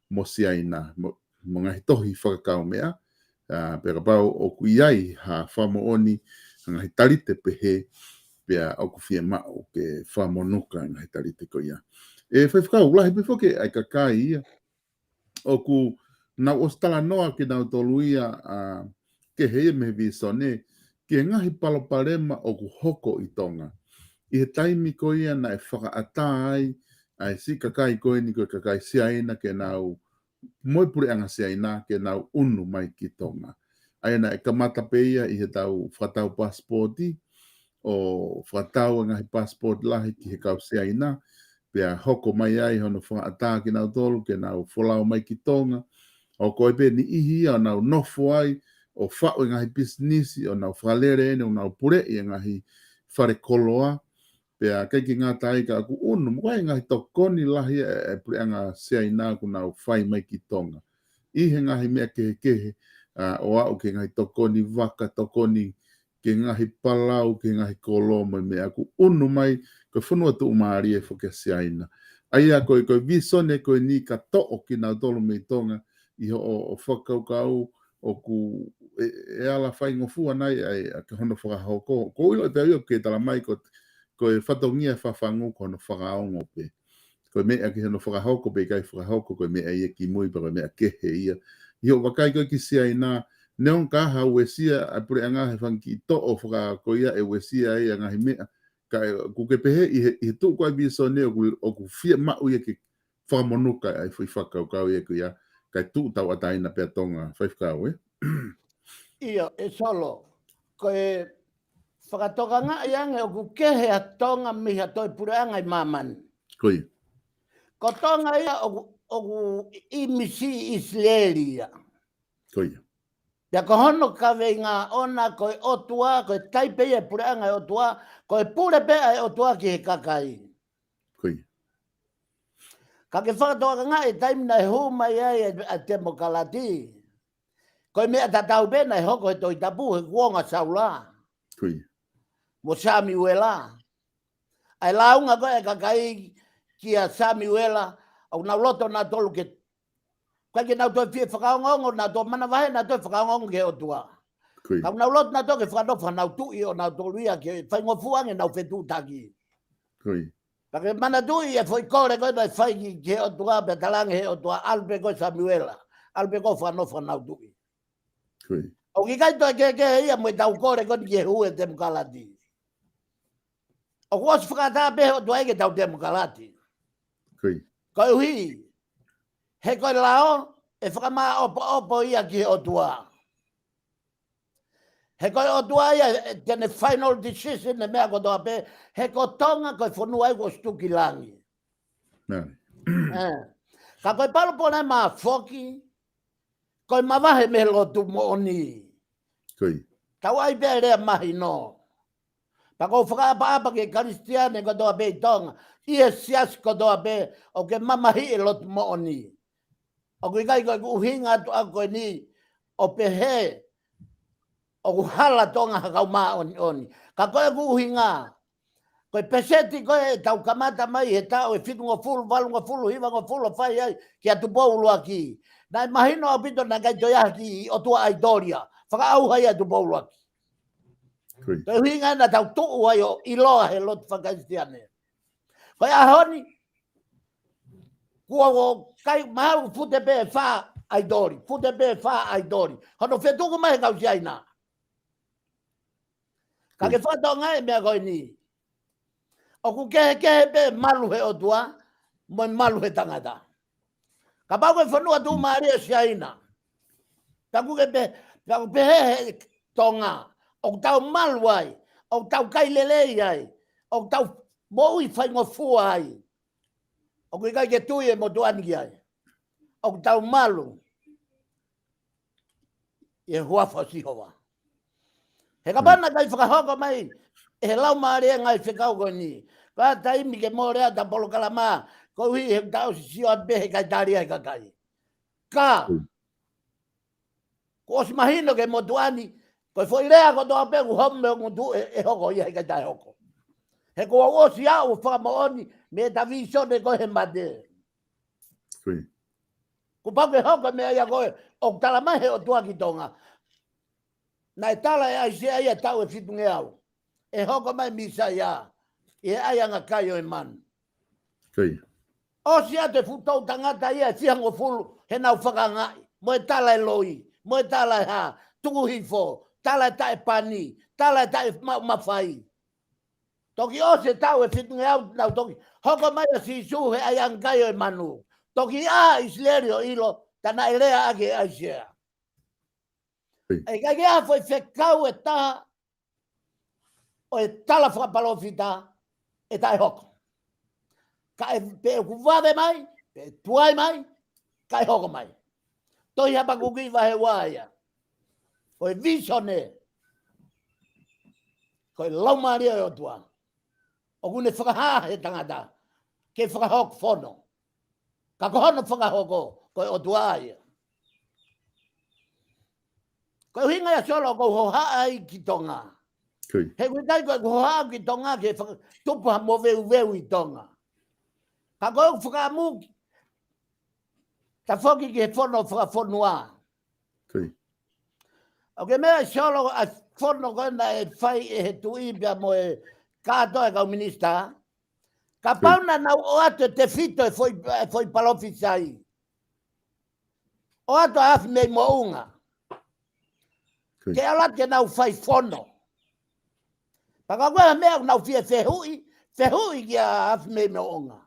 mo siaina, mo ngahi tohi whakakau mea, pera pau o ku iai ha whamo oni ngahi talite pehe, pia au ku fie mao ke whamo nuka ngahi talite ko ia. E whaiwhakau, ulahi pefoke ai kakai ia, o ku na ostala noa ki nau tolu ia ke hei me visone ke ngahi palopalema o ku hoko I tonga. I he taimi ko ia na e whakaata ai si kakai koe ni koe kakai siaina ke nau moi pure anga siaina ke nau unu mai ki tonga. Ai na e kamata pe ia I he tau whatau passporti o whatau ngahi passport lahi ki he kau siaina pia hoko mai ai hono whakaata ki nau tolu ke nau wholau mai ki tonga. O koe pe ni ihi o nau nofo ai, o whao ngahi business, o nau whalere ene, o nau pure I ngahi whare koloa, pia keiki ngā tai ka aku unu, mwai ngahi tokoni lahi e pure anga siaina ku nau whai mai ki tonga. Ihe ngahi mea kehe, o au ke ngahi tokoni VAKA, tokoni ke ngahi palau, ke ngahi koloa mai mea aku unu mai, ko whanua tu umaari e whuke siaina. Aia koe visone koe ni ka to'o ki nau tolu mei tonga, I o whakaukau o ku e ala whaingofua nei ai ke hono whakahoko. Ko ilo te au ke tala mai ko e whatongia FAFANGU ko hono whakaongo pe. Ko mea ki hono whakahoko pe kai whakahoko ko mea ia ki mui pa ko mea kehe ia. I o wakai koe ki sia ina neon kaha uesia a pure anga he whanki to o whakako ia e uesia ia ngahi mea. Ku ke pehe I he tuk koe biso ne o ku fia mau ia ki whakamonuka ai whi whakaukau ia ku ia. Kai tu tau ataina pe tonga whaifkau Ia, e solo. Koe whakatoka ngā iange o ku kehe a tonga miha toi pureanga I mamani. Koi. Ko tonga ia o ku imisi Israeli ia. Koi. Pia ko hono kawe ngā ona koe otua, koe taipe ia pureanga e otua, koe pure pea e otua ki he kakai. Koi. Ka ke whakatoka ngā e taimina e huma ia a demokalati. Koe mea tatau pena e hoko he toi tapu he kuonga saula. Koi. Mo Samuela. Ai launga koe e kakai ki a Samuela, au nau loto nā tolu ke kai ke nau toi fie whakaongongo, nau toi manavahe nā toi whakaongongo ke otua. Koi. Kau nau loto nā toi ke whakanofa nau tui o nau tolu ia ke whaingofuange nau whetu taki. Koi. Pake mana tui e foi kore koe nai whaingi ke otua, pe talange he otua, alpe koe Samuela. Alpe koe whakanofa nau tui. Koi. O ki kai to ke ia mo tau kore ko ki hu e demokrati. O was whakata pe o tuai ke tau demokrati. Kui. Ko hui. He ko lao e whakama opo ia ki o tua. He ko o tua ia tene final decision e mea ko toa pe. He ko tonga ko whanua e ko stuki langi. Ka koe palo pone ma foki. Koe mawahe me lotu mo oni. Kui. Tau ai pe rea mahi no. Pa ko whakaapa ke Kristiane ko toa pe tonga. Ia sias ko toa pe o ke mamahi e lotu mo oni. O kui kai koe uhinga atu a koe ni o pe he o ku hala tonga hakau maa oni. Ka koe ku uhinga. Koe peseti koe tau kamata mai he tau e fitu ngo fulu, valu ngo fulu, hiva ngo fulu, whai ai ki atu poulu aki. Nai mahino au pito na kai toia ki o tua aidoria. Whaka au hai atu poulu aki. Koe uhinga na tau tuu ai o iloa he lotu whakaistiane. Koe ahoni. Kua o kai maharu fute pe wha aidori. Fute pe wha aidori. Hono whetuku mai kau si aina. Ka ke whatonga e mea koe ni. O ku kehe pe malu he o tua. Moi malu he tangata. Ka pau ke whanua tu maaria si aina. Ka ku ke pe he tonga. O tau malu ai. O tau kai lelei ai. O tau moui whaingo fua ai. O kui kai ke tui e mo tuangi ai. O tau malu. E huafa si hoa. He ka pana kai whakahoko mai. E he lau maare ngai whekau koe ni. Ka taimi ke morea ta POLOKALAMA. Ko hui he tau si sio a behe kai tari ai kakai. Ka. Ko si mahino ke mo tuani. Ko foi rea ko toa pe ku homme o ngundu e hoko ia kai tai hoko. He ko o si au whamaoni. Me ta visione ko he mate. Ko pau ke hoko mea ia koe. O talama he o tua ki tonga. Nai tala e aise ai tau e fitunge au. E hoko mai misa ia. E ai anga kai o e man. O si ate futou tangata ia fiango fulu. He nau whakangai. Mo e tala e loi. Mo e tala e ha. Tuku hifo. Tala e tae pani. Tala e tae mawhai. Toki o se tau e fitunge au nau toki. Hoko mai a si su he ai anga kai o e manu. Toki a islerio ilo. Tana e rea ake aisea. E kai ke a foi whekau e taha. O e tala whakapalofita. E tai hoko. Ka e pe ku wade mai. Pe tuai mai. Kai hoko mai. Toi hapa kuki wahe waia. Ko e visione. Ko e laumaria e o tua. O kune whakaha he tangata. Ke whakahok whono. Ka kohono whakahoko. Ko e o tua aia. Ko hinga ya solo ko hoha ai ki tonga. He kui kai ko hoha ki tonga ke tupu ha mo veu i tonga. Ka ko whakamu. Ta whoki ki he whono whakafonua. O ke mea solo a whono kona e whai e he tuibia mo e kātoa kau minista. Ka pauna nau o ato te fito e foi palofisai. O ato hafi mei mo unga. Ke ala ke nau whai whono. Paka koe mea nau fie whehui ki a hafi mei mo unga.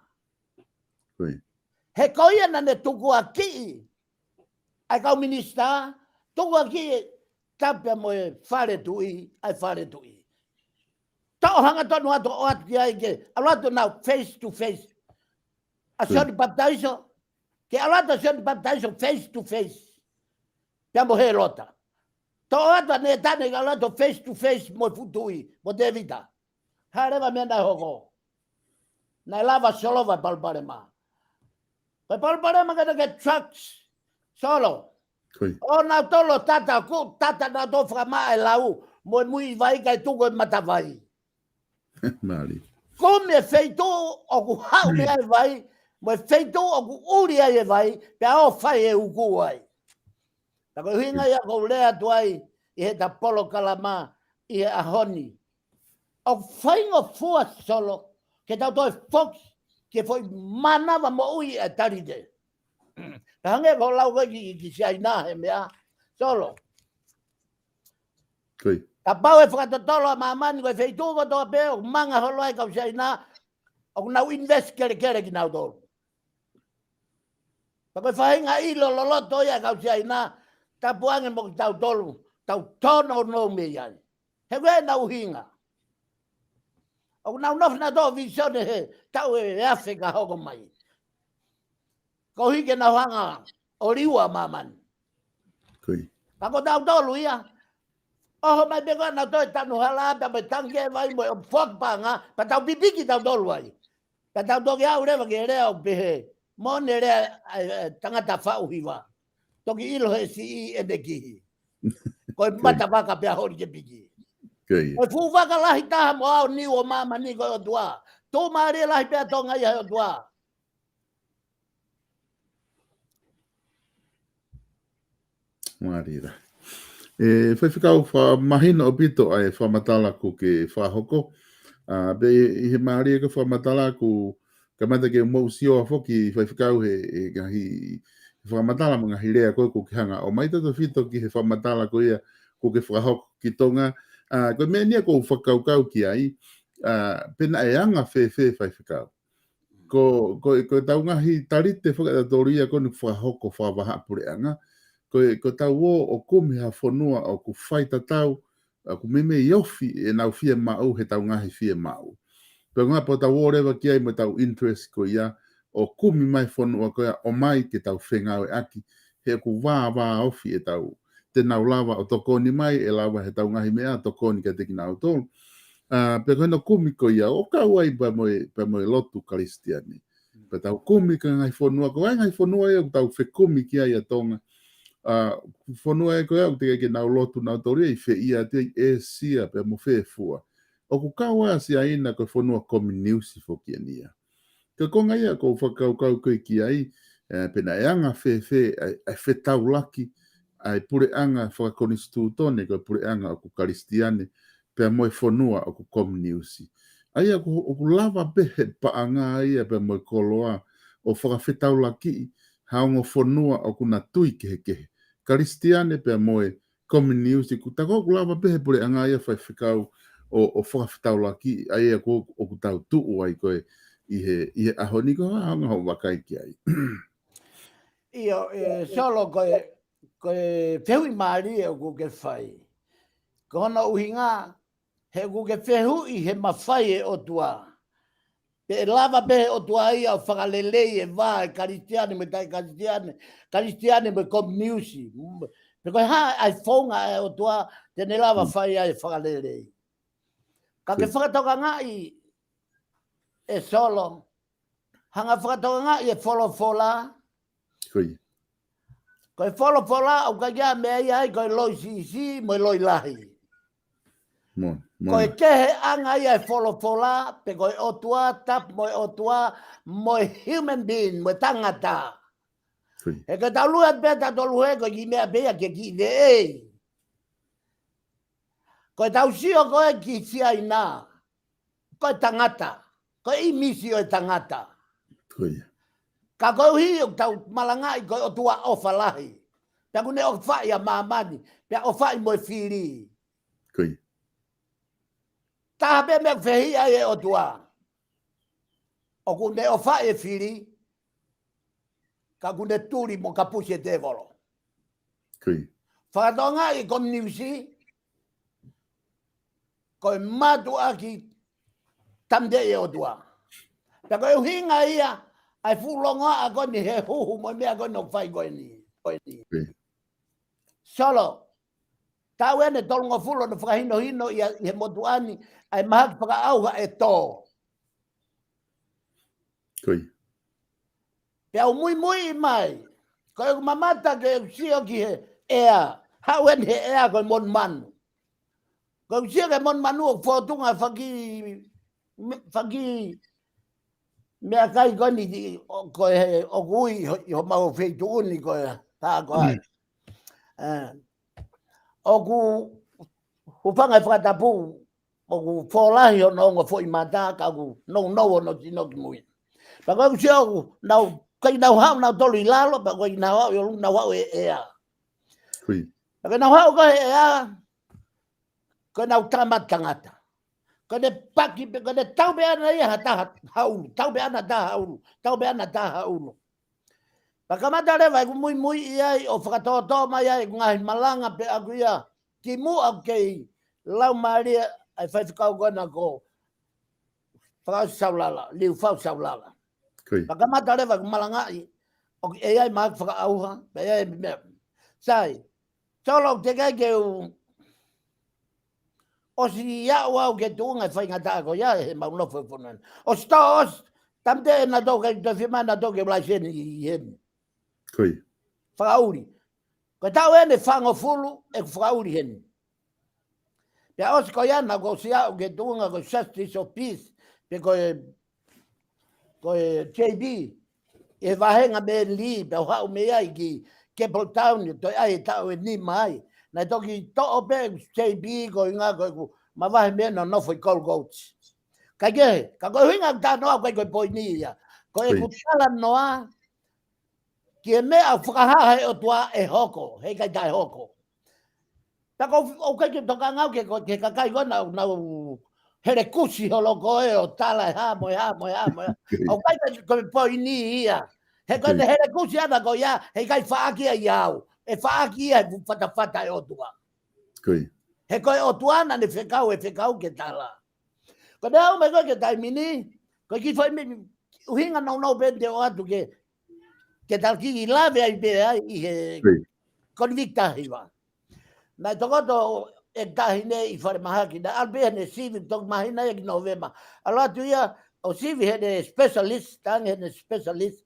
He koia na ne tuku a ki. Ai kau minista. Tuku a ki tapia mo e whare tui. Ai whare tui. Tau hanga tonu ato o atu ki ai ke. Alato nau face to face. A sioni baptaiso. Ke alato sioni baptaiso face to face. Pia mo he rota. Tau ato ne tane ka alato face to face mo futui. Mo te vita. Harewa mea nai hoko. Nai lava solova palparema. Koe palparema kata ke trucks. Solo. O nau tolo tata ku. Tata nau to whakama e lau. Mo mui vai kai tuko e matawai. Mali. Ko me feito o ku hau me ai vai. Mo feito o ku uri ai vai. Pea o fai e uku ai. Tako hinga ia ko lea tuai. I he ta POLOKALAMA. I he ahoni. O whaingo fua solo. Ke tau toi fox. Ke foi manawa mo ui e taride. Ka hange ko lau koe ki si ai nā he mea. Solo. Koi. Ta pau e whakatotolo a mamani koe wheitu ko toa pe o manga holo ai kau sei na o nau invest kere ki nau tolu. Ta koe whainga ilo loloto ia kau sei na ta puange mo ki tau tolu. Tau tono no me iai. He koe nau hinga. O nau nofna to visione he tau e afe ka hoko mai. Ko hike na hanga o riua mamani. Koi. Ta ko tau tolu ia. Oh mai bego na to tanu hala ta me tange vai mo fok panga pa tau bibiki tau dolu ai pa tau dogi au reva ke re au pe mo ne re tanga ta fa uhiwa toki ilo he si e de ki ko mata vaka pe hori ke bigi Koi. o fu vaka lahi ta mo au ni o mama ni ko dua to mari lahi pe tonga ia dua Marira. E whaiwhikau wha mahina o pito ai whamatala ku ke whahoko. Be I he maari e ka whamatala ku ka mata ke mau sio a whoki whaiwhikau he ngahi whamatala mga hirea koe ku ki hanga. O mai tato whito ki he whamatala ko ia ku ke whahoko ki tonga. Ko mea nia ko whakaukau ki ai. Pena e anga whaiwhikau. Ko tau ngahi tarite whakatatoria ko ni whahoko whawaha pure anga. Ko tau o kumi ha whanua o ku whaita tau, ku meme iofi e nau fia mau he tau ngahi fia mau. Pea ngā po tau o rewa ki ai mo tau interest ko ia, o kumi mai whanua ko ia, o mai ke tau whengau e aki, he ku wā ofi e tau, te nau lawa o tokoni mai, e lawa he tau ngahi mea, tokoni ka teki nau tō. Pea koina kumi ko ia, o kau ai pa moe lotu karistiani. Pea tau kumi ka ngai whanua, ko ai ngai whanua e o tau whekumi ki ai a tonga, whanua e koe au te ke nau lotu nau tori e whi ia te e sia pe mo whi fua. O ku kaua si aina koe whanua kominiusi whoki ania. Ka konga ia ko whakaukau koe ki ai, pena e anga whi tau laki, ai pure anga whakakonistu tone koe pure anga o ku karistiane, pe mo whanua o ku kominiusi. Ai a ku lava behe pa anga ia pe mo koloa o whakawhetau laki, haongo whanua o ku na tui kehe. Karistiane pe moe kominiusi ku tako ku lava pehe pure anga ia whaiwhikau o whakawhetau laki ai a ko o ku tau tuu ai koe i he ahoni ko hanga ho wakai ki ai. Io solo koe whehui maari e o ku ke whai. Ko hona uhinga he ku ke whehui he mawhai e o tua. Pe lava be o tua ia o whakalelei e wā e karistiane me tai karistiane me komniusi. Pe koe ha ai whaunga e o tua tene lava whai ai whakalelei. Ka ke whakatoka ngai e solo. Hanga whakatoka ngai e wholofola. Koi. Koe wholofola au ka ia mea iai koe loi si mo loi lahi. Koe kehe anga ia e wholofola, pe koe otua, tap moe otua, moe human being, moe tangata. He ka tau luat peta tolu he koe ki mea pea ke ki de ei. Koe tau sio koe ki sia ina. Koe tangata. Koe i misi o tangata. Ka koe hi o tau malangai koe otua ofa lahi. Pea kune o whai a mamani, pea o whai moe whiri. Koi. Taha pe me whehi ai e o tua. O kune o whae e whiri, ka kune turi mo ka pusi e te volo. Koi. Whakatonga i komniusi, koe matu aki tamde e o tua. Pea koe uhinga ia, ai fulonga a koni he huhu mo mea koni o whai koe ni. Solo, tau ene tolunga fulo no whakahino hino i he motuani, ai mahaki whakaauha e tō. Koi. Pea mui mai, koe mamata ke sio ki he ea, hau ene he ea koe mon manu. Koe sio ke mon manu o whotunga whaki mea kai koe ni koe o kui i ho mau wheitu uni koe tā koe. O ku hupanga whakatapu, o ku wholahi o nonga whoi mata, ka ku nou no tino ki mui. Pa koe ku sio nau, kai nau hau nau tolu i lalo, pa koe nau hau e ea. Pa koe nau hau koe ea, ko na utama tangata. Ko ne paki ko ne tau be ana ia hata haulu, tau be ana da haulu, tau be ana da haulu. Pakamata le vai mui ia o whakatoto mai ai ngai malanga pe aku ia ki mu au kei lau maria ai whai whakau gona ko whakau saulala, liu whau saulala. Pakamata le vai malanga i o e ai mak whakauha pe ai me sai tolo te kai ke o si ia o ke tunga whai ngata ko ia he mau no whai o stos tamte na do ke te whima na do ke blaiseni i hemi. Whakauri. Ko tau ene whango fulu e whakauri heni. Pea os ko iana ko si au ke tunga ko justice of peace pe ko JB e wahenga me li pe hau me ai ki Cape Town to ai tau e ni mai. Na toki to ope JB ko inga ko ma wahe me no foi call goats. Ka ke ka ko hinga ta no ko poi ni ya. Ko e kutala noa ki me a whakaha o tua e hoko, hei kai tai hoko. Tako o kai ke toka ngau ke kakai gona nau here kusi ho loko e o tala e hamo. O kai ke poi ni ia. He kai here kusi ana ko ia, hei kai whaaki a iau. E whaaki a whatawhata e o tua. He kai o tuana ne whekau ke tala. Ko ne au me koe ke tai mini, ko ki whai me uhinga nau pente o atu ke talki i lave ai pe ai i he convicta hiwa. Na tokoto e tahine i whare mahaki, na albe ne sivi tok mahina e ki novema. Aloha tu ia, o sivi he specialist, tangi he specialist,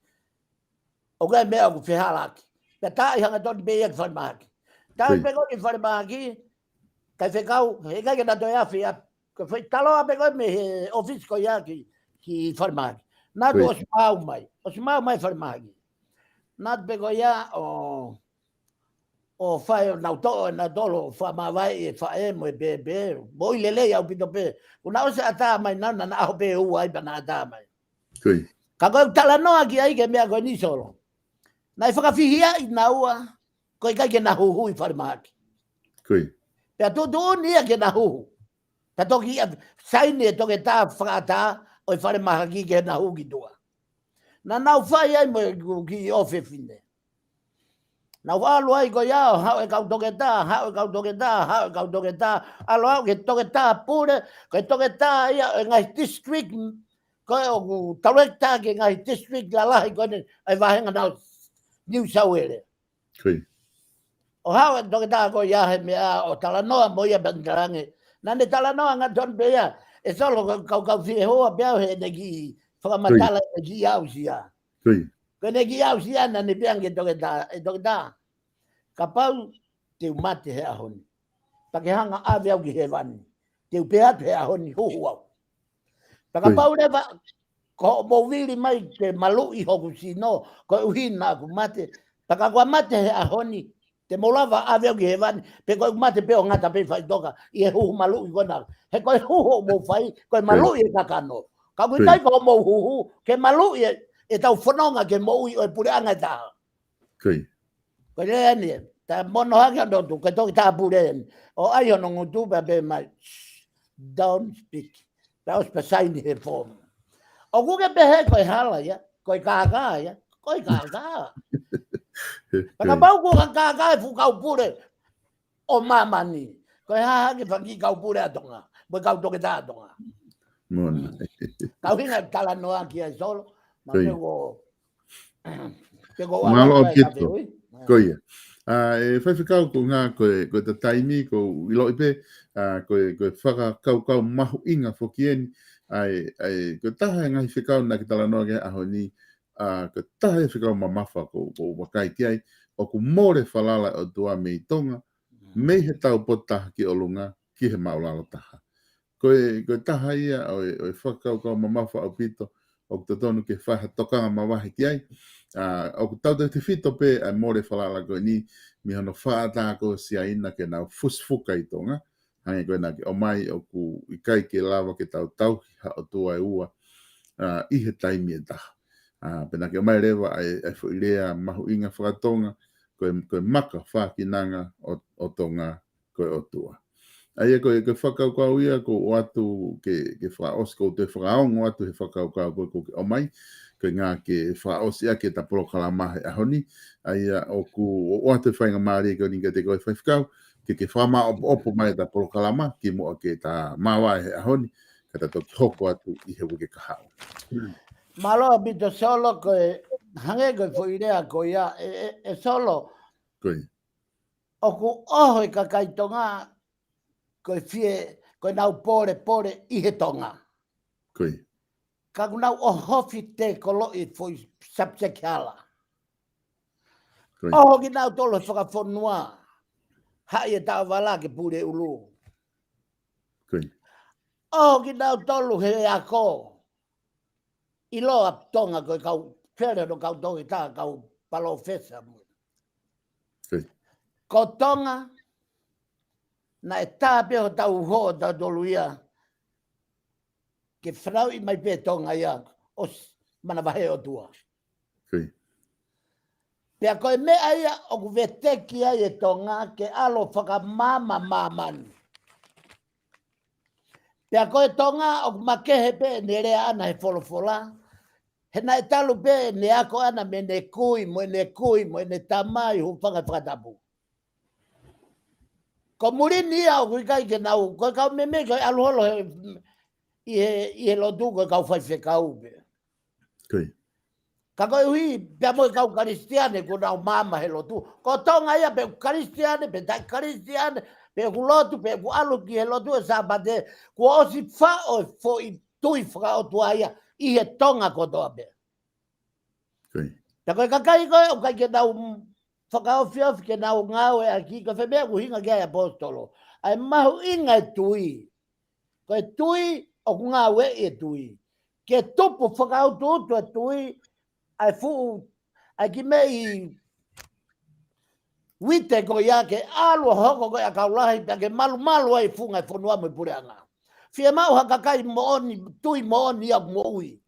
o gai mea ku whihalaki. Pe ta i hanga toni pe ia ki whare mahaki. Ta i peko ki whare mahaki, kai whekau, he kai ke na toi awhi a, ko whai taloa peko me he office ko ia ki whare mahaki. Nā tu o simau mai whare mahaki. Nā peko ia o whae nau to'o na tolo wha mawai e wha e mo e be mo i lele au pito pe una o se ata mai na aho pe u ai pa na ata mai ka koe tala noa ki ai ke mea koe ni solo na i whakawhihia i na ua koe kai ke na huhu i whare mahaki pea tu unia ke na huhu ta toki saini e toke tā whakata o i whare mahaki ke na huhu ki tua na nau whai ai mo ki ofe fine. Na walo ai ko ya ha e kau toke ta alo ke toke ta pure ke toke ta ia ngai district ko o director ke ngai district la la ko ai va henga na New South Wales o ha toke ta ko ya he me o tala no mo ia bandarange na ne tala no nga don be ya e solo kau fi ho bia he ne gi fa matala gi au sia ko ne gi au sia na ne biang ke toke ta kapau te mate he ahoni. Pake hanga ave au ki he wani. Te upea he ahoni huhu au. Pakapau rewa ko mowili mai te malu i hoku sino ko uhina ku mate. Pakakua mate he ahoni te molava ave au ki he wani. Pe koe mate peo ngata pe whai toka i he huhu malu i kona. He koe huhu mo whai koe malu i kakano. Ka kui tai ko mo huhu ke malu i e tau whanonga ke mo ui o e pure anga taha. Ko le ni ta mono hanga do tu ke to ta pure o ai no ngutu be mai don't speak ta os pesai ni he form o ku ke be he ko hala ya ko ka pa ba ku ka fu ka pure o mama ni ko ha ke fangi ka pure atonga bo ka to ke ta atonga mon ka vinga tala no aquí solo ma pego malo kito koia e fai whakau ko ngā koe ta taimi ko i loi pe koe whakakau mahu inga whokieni ai koe taha ngai whakau na ki tala noa ke aho ni koe taha whakau mamafa ko wakai ki ai o ku more whalala o tua mei tonga mei he tau potaha ki olunga ki he maulala taha koe taha ia o whakakau mamafa o pito o ku tonu ke whaha tokanga mawahi ki ai o ku tau te whito pe ai more whalala koe ni mi hono whaata ko si aina ke nau fusfuka i tonga hange koe nake o mai o ku i kai ke lava ke tau ha o tua e ua i he taimi e taha pena ke o mai rewa ai whuilea mahu inga whakatonga koe maka whakinanga o tonga koe o tua Ai ko e whakaukau ia ko o atu ke whaos ko te whakaongo atu he whakaukau ko o mai. Ko ngā ke whaos ia ke ta POLOKALAMA he ahoni. Ai o ku o atu whainga maari ko ninga te koe whaifkau. Ke whama opo mai ta POLOKALAMA ki mo ke ta mawa he ahoni. Ka ta toki hoko atu I he wike kahao. Malo bito solo ko hange ko fo idea ko ia e solo. Koe. O ku oho ka kaitonga ko fie ko nau pore I he tonga. Koe. Ka nau o hofi te kolo I foi subject hala. Koe. Oho ki nau tolo whakafonua. Hai e tau wala ke pure ulu. Koe. Oho ki nau tolo he ako. I loa tonga ko kau pere no kau tongi tā kau palo fesa. Koe. Ko tonga na e tāpe ho tau ho tau tolu ia. Ke whanau I mai pē tonga ia. O mana wahe o tua. Koe. Pea koe mea ia o ku veteki ai e tonga ke alo whakamama mamani. Pea koe tonga o ku makehe pē ne rea ana he wholofola. He nai talu pē ne ako ana me ne kui, mo ne tamai hu whanga whakatapu. Ko murini ia o kui kai ke nau, koe kau me koe aluholo I he lotu koe kau whaiwhekau pē. Koe. Ka koe hui, pia moe kau karistiane ko nau mama he lotu. Ko tonga ia pe karistiane, pe tai karistiane, pe ku lotu, pe ku alu ki he lotu e sabate, ku osi whao fo I tui whakao tua ia, I he tonga kotoa pe. Koe. Ta koe kakai koe, o kai ke nau whakao whiawhi ke nau ngau e aki, ka whemea ku hinga kia apostolo. Ai mahu inga e tui. Koe tui, o ku ngau e tui. Ke tupu whakao tutu e tui, ai fu ai ki mei wite ko ia ke alo hoko ko ia kaulahi pe ke malu ai funga fonua mo pureanga fie mau hakakai mooni tui mooni ia moui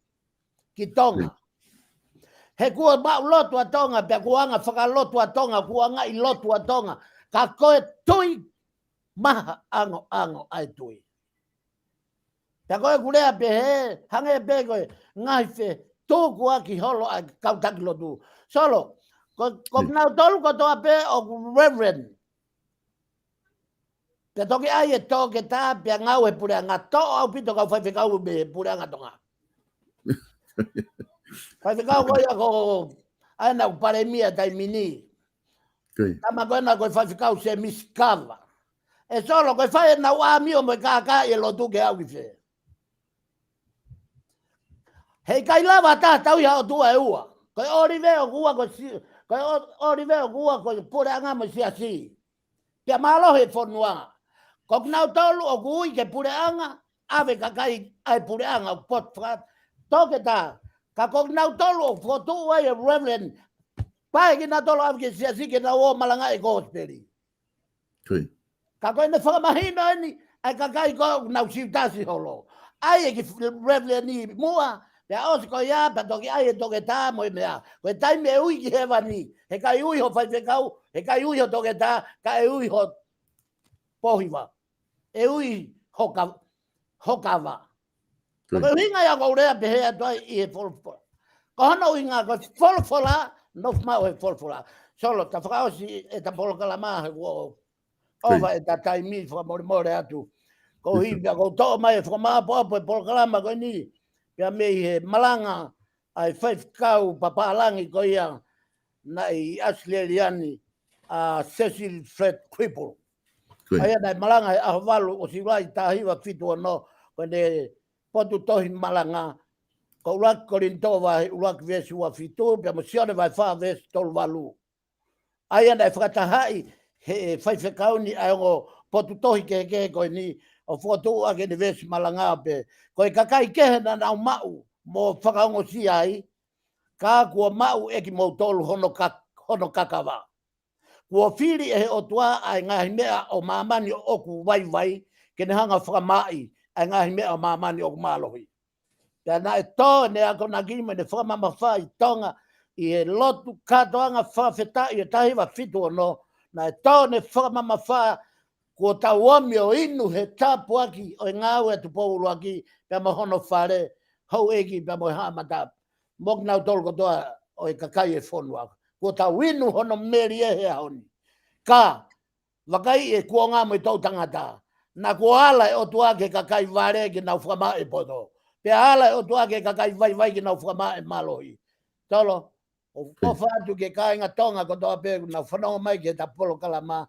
ki tonga he kua mau lotu a tonga pe kuanga whakalotu a tonga kuanga I lotu a tonga ka koe tui maha ango ai tui pe koe kulea pe he hange pe koe ngai fe tōku aki holo a kautaki lotu. Solo, ko nau tolu ko toa pe o reverend. Pe toki ai e toke tā pe ngau e pureanga. Tō au pito kau whaiwhekau me pureanga tonga. Whaiwhekau ko ia ko aina u paremia tai mini. Tama ko ena ko whaiwhekau se miskava. E solo, ko whai na uami o me kāka e lotu ke au ki whe. Hei kai lava tā tau ia o tua e ua. Koe ori veo kua ko pureanga mo si. Pia malo he whanua. Ko nau tolu o kui ke pureanga, ave kakai ai pureanga o pot what. Toke tā, ka ko nau tolu o whotu ai e reverend. Pae ki nau tolu ave ke si ke nau o malanga e gospeli. Ka koe ne whakamahina ni, ai kakai ko nau siutasi holo. Ai e ki reverend ni mua, Pea osi ko ia, pa toki ai e toke tā mo I mea. Koe tai me ui ki hewa ni. He kai ui ho whaiwhekau, he kai ui ho toke tā, ka e ui ho pohiwa. E ui hokawa. Ko hinga ia ko rea pehea toi I he wholwhola. Ko hana ui ngā ko wholwhola, no mau he wholwhola. Solo, ta whakaosi e ta POLOKALAMA he kua ova e ta taimi whakamore atu. Ko hinga ko toa mai e whakamāpoapo e POLOKALAMA koe ni. Pea mei he malanga ai whaifkau papalangi ko ia na I Australiani a Cecil Fred Cripple. Aia nai malanga he ahwalu o siwai tahiwa fitu no ko ne potu tohi malanga ko ulak korintowa he ulak vesi wa fitu pea mosione vai wha vesi tolu walu. Aia nai whakatahai he whaifkau ni ai o potu tohi ke koe ni o fotu ake ni vesi malanga pe. Koe kakai kehe na nau mau mo whakaongo si ai, ka kua mau eki mo tolu hono kakawa. Kua whiri e he otua ai ngahi mea o mamani o oku wai, ke ne hanga whakamai ai ngahi mea o mamani o kumalohi. Pea na e tō ne ako nagime ne whakamama wha I tonga I he lotu katoanga whawheta I he tahiwa fitu no, na e tō ne whakamama wha ko tawami o inu he tapu aki o ngāwe tu pōulu aki pe mahono whare hau eki pe mo hamata mok nau tolko toa o e kakai e whonua ko tawinu hono meri e he haoni ka wakai e kua ngā mo i tau tangata na ko ala e o tua ke kakai ware ki nau whama e poto pe ala e o tua ke kakai vai ki nau whama e malohi tolo o whatu ke kāinga tonga ko toa pe na whanonga mai ke ta Polokalama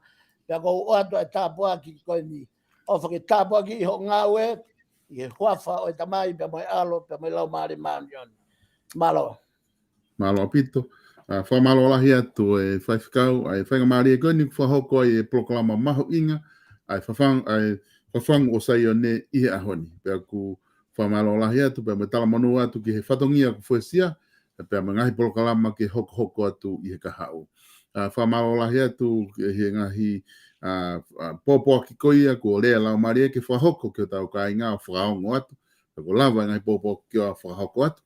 pe ko o ato e tāpua ki koe ni o whake tāpua ki i ho ngāwe i he huawha o e tamai pe mo e alo pe mo e lau maari maanion malo apito whamalo lahi atu e whaifkau ai whainga maari e koe ni whahoko ai e Polokalama maho inga ai whafangu o SAIONE i he ahoni pe ku whamalo lahi atu pe mo tala manu atu ki he whatongia ku whuesia pe mo ngahi Polokalama ki hoko atu i he kahau whamalo lahi atu he ngahi popo ki koia ko lea lau maria ke whahoko ki o tau ka inga whaongo atu ko lava ngahi popo ki o whahoko atu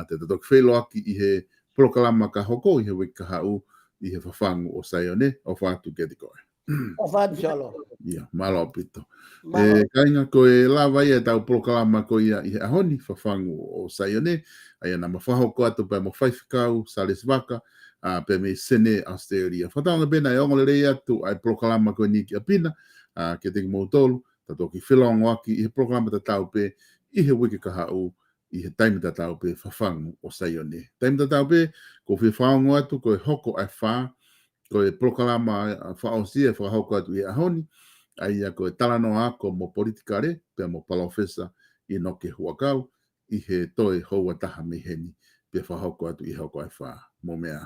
te tatok whelo aki i he Polokalama ka hoko i he wika hau i he whafangu o SAIONE o whatu ke te koe. O whatu solo. Ia, malo pito. Kainga koe lava ia tau Polokalama ko ia i he ahoni whafangu o SAIONE ai ana mawhahoko atu pa mo whaifkau SALESI VAKA pe me sene Australia. Whataonga bena e ongole rei atu ai Polokalama koe ni ki apina ke te mautolu tatoki whilongo aki i he Polokalama tatau pe i he wika ka hau i he taimi tatau pe whafangu o SAIONE. Taimi tatau pe ko whiwhaongo atu koe hoko ai wha koe Polokalama whaosia whahoko atu i ahoni ai a koe talano ako mo politikare pe mo palofesa i noke huakau i he toe houa taha meheni pe whahoko atu i hoko ai wha mo mea.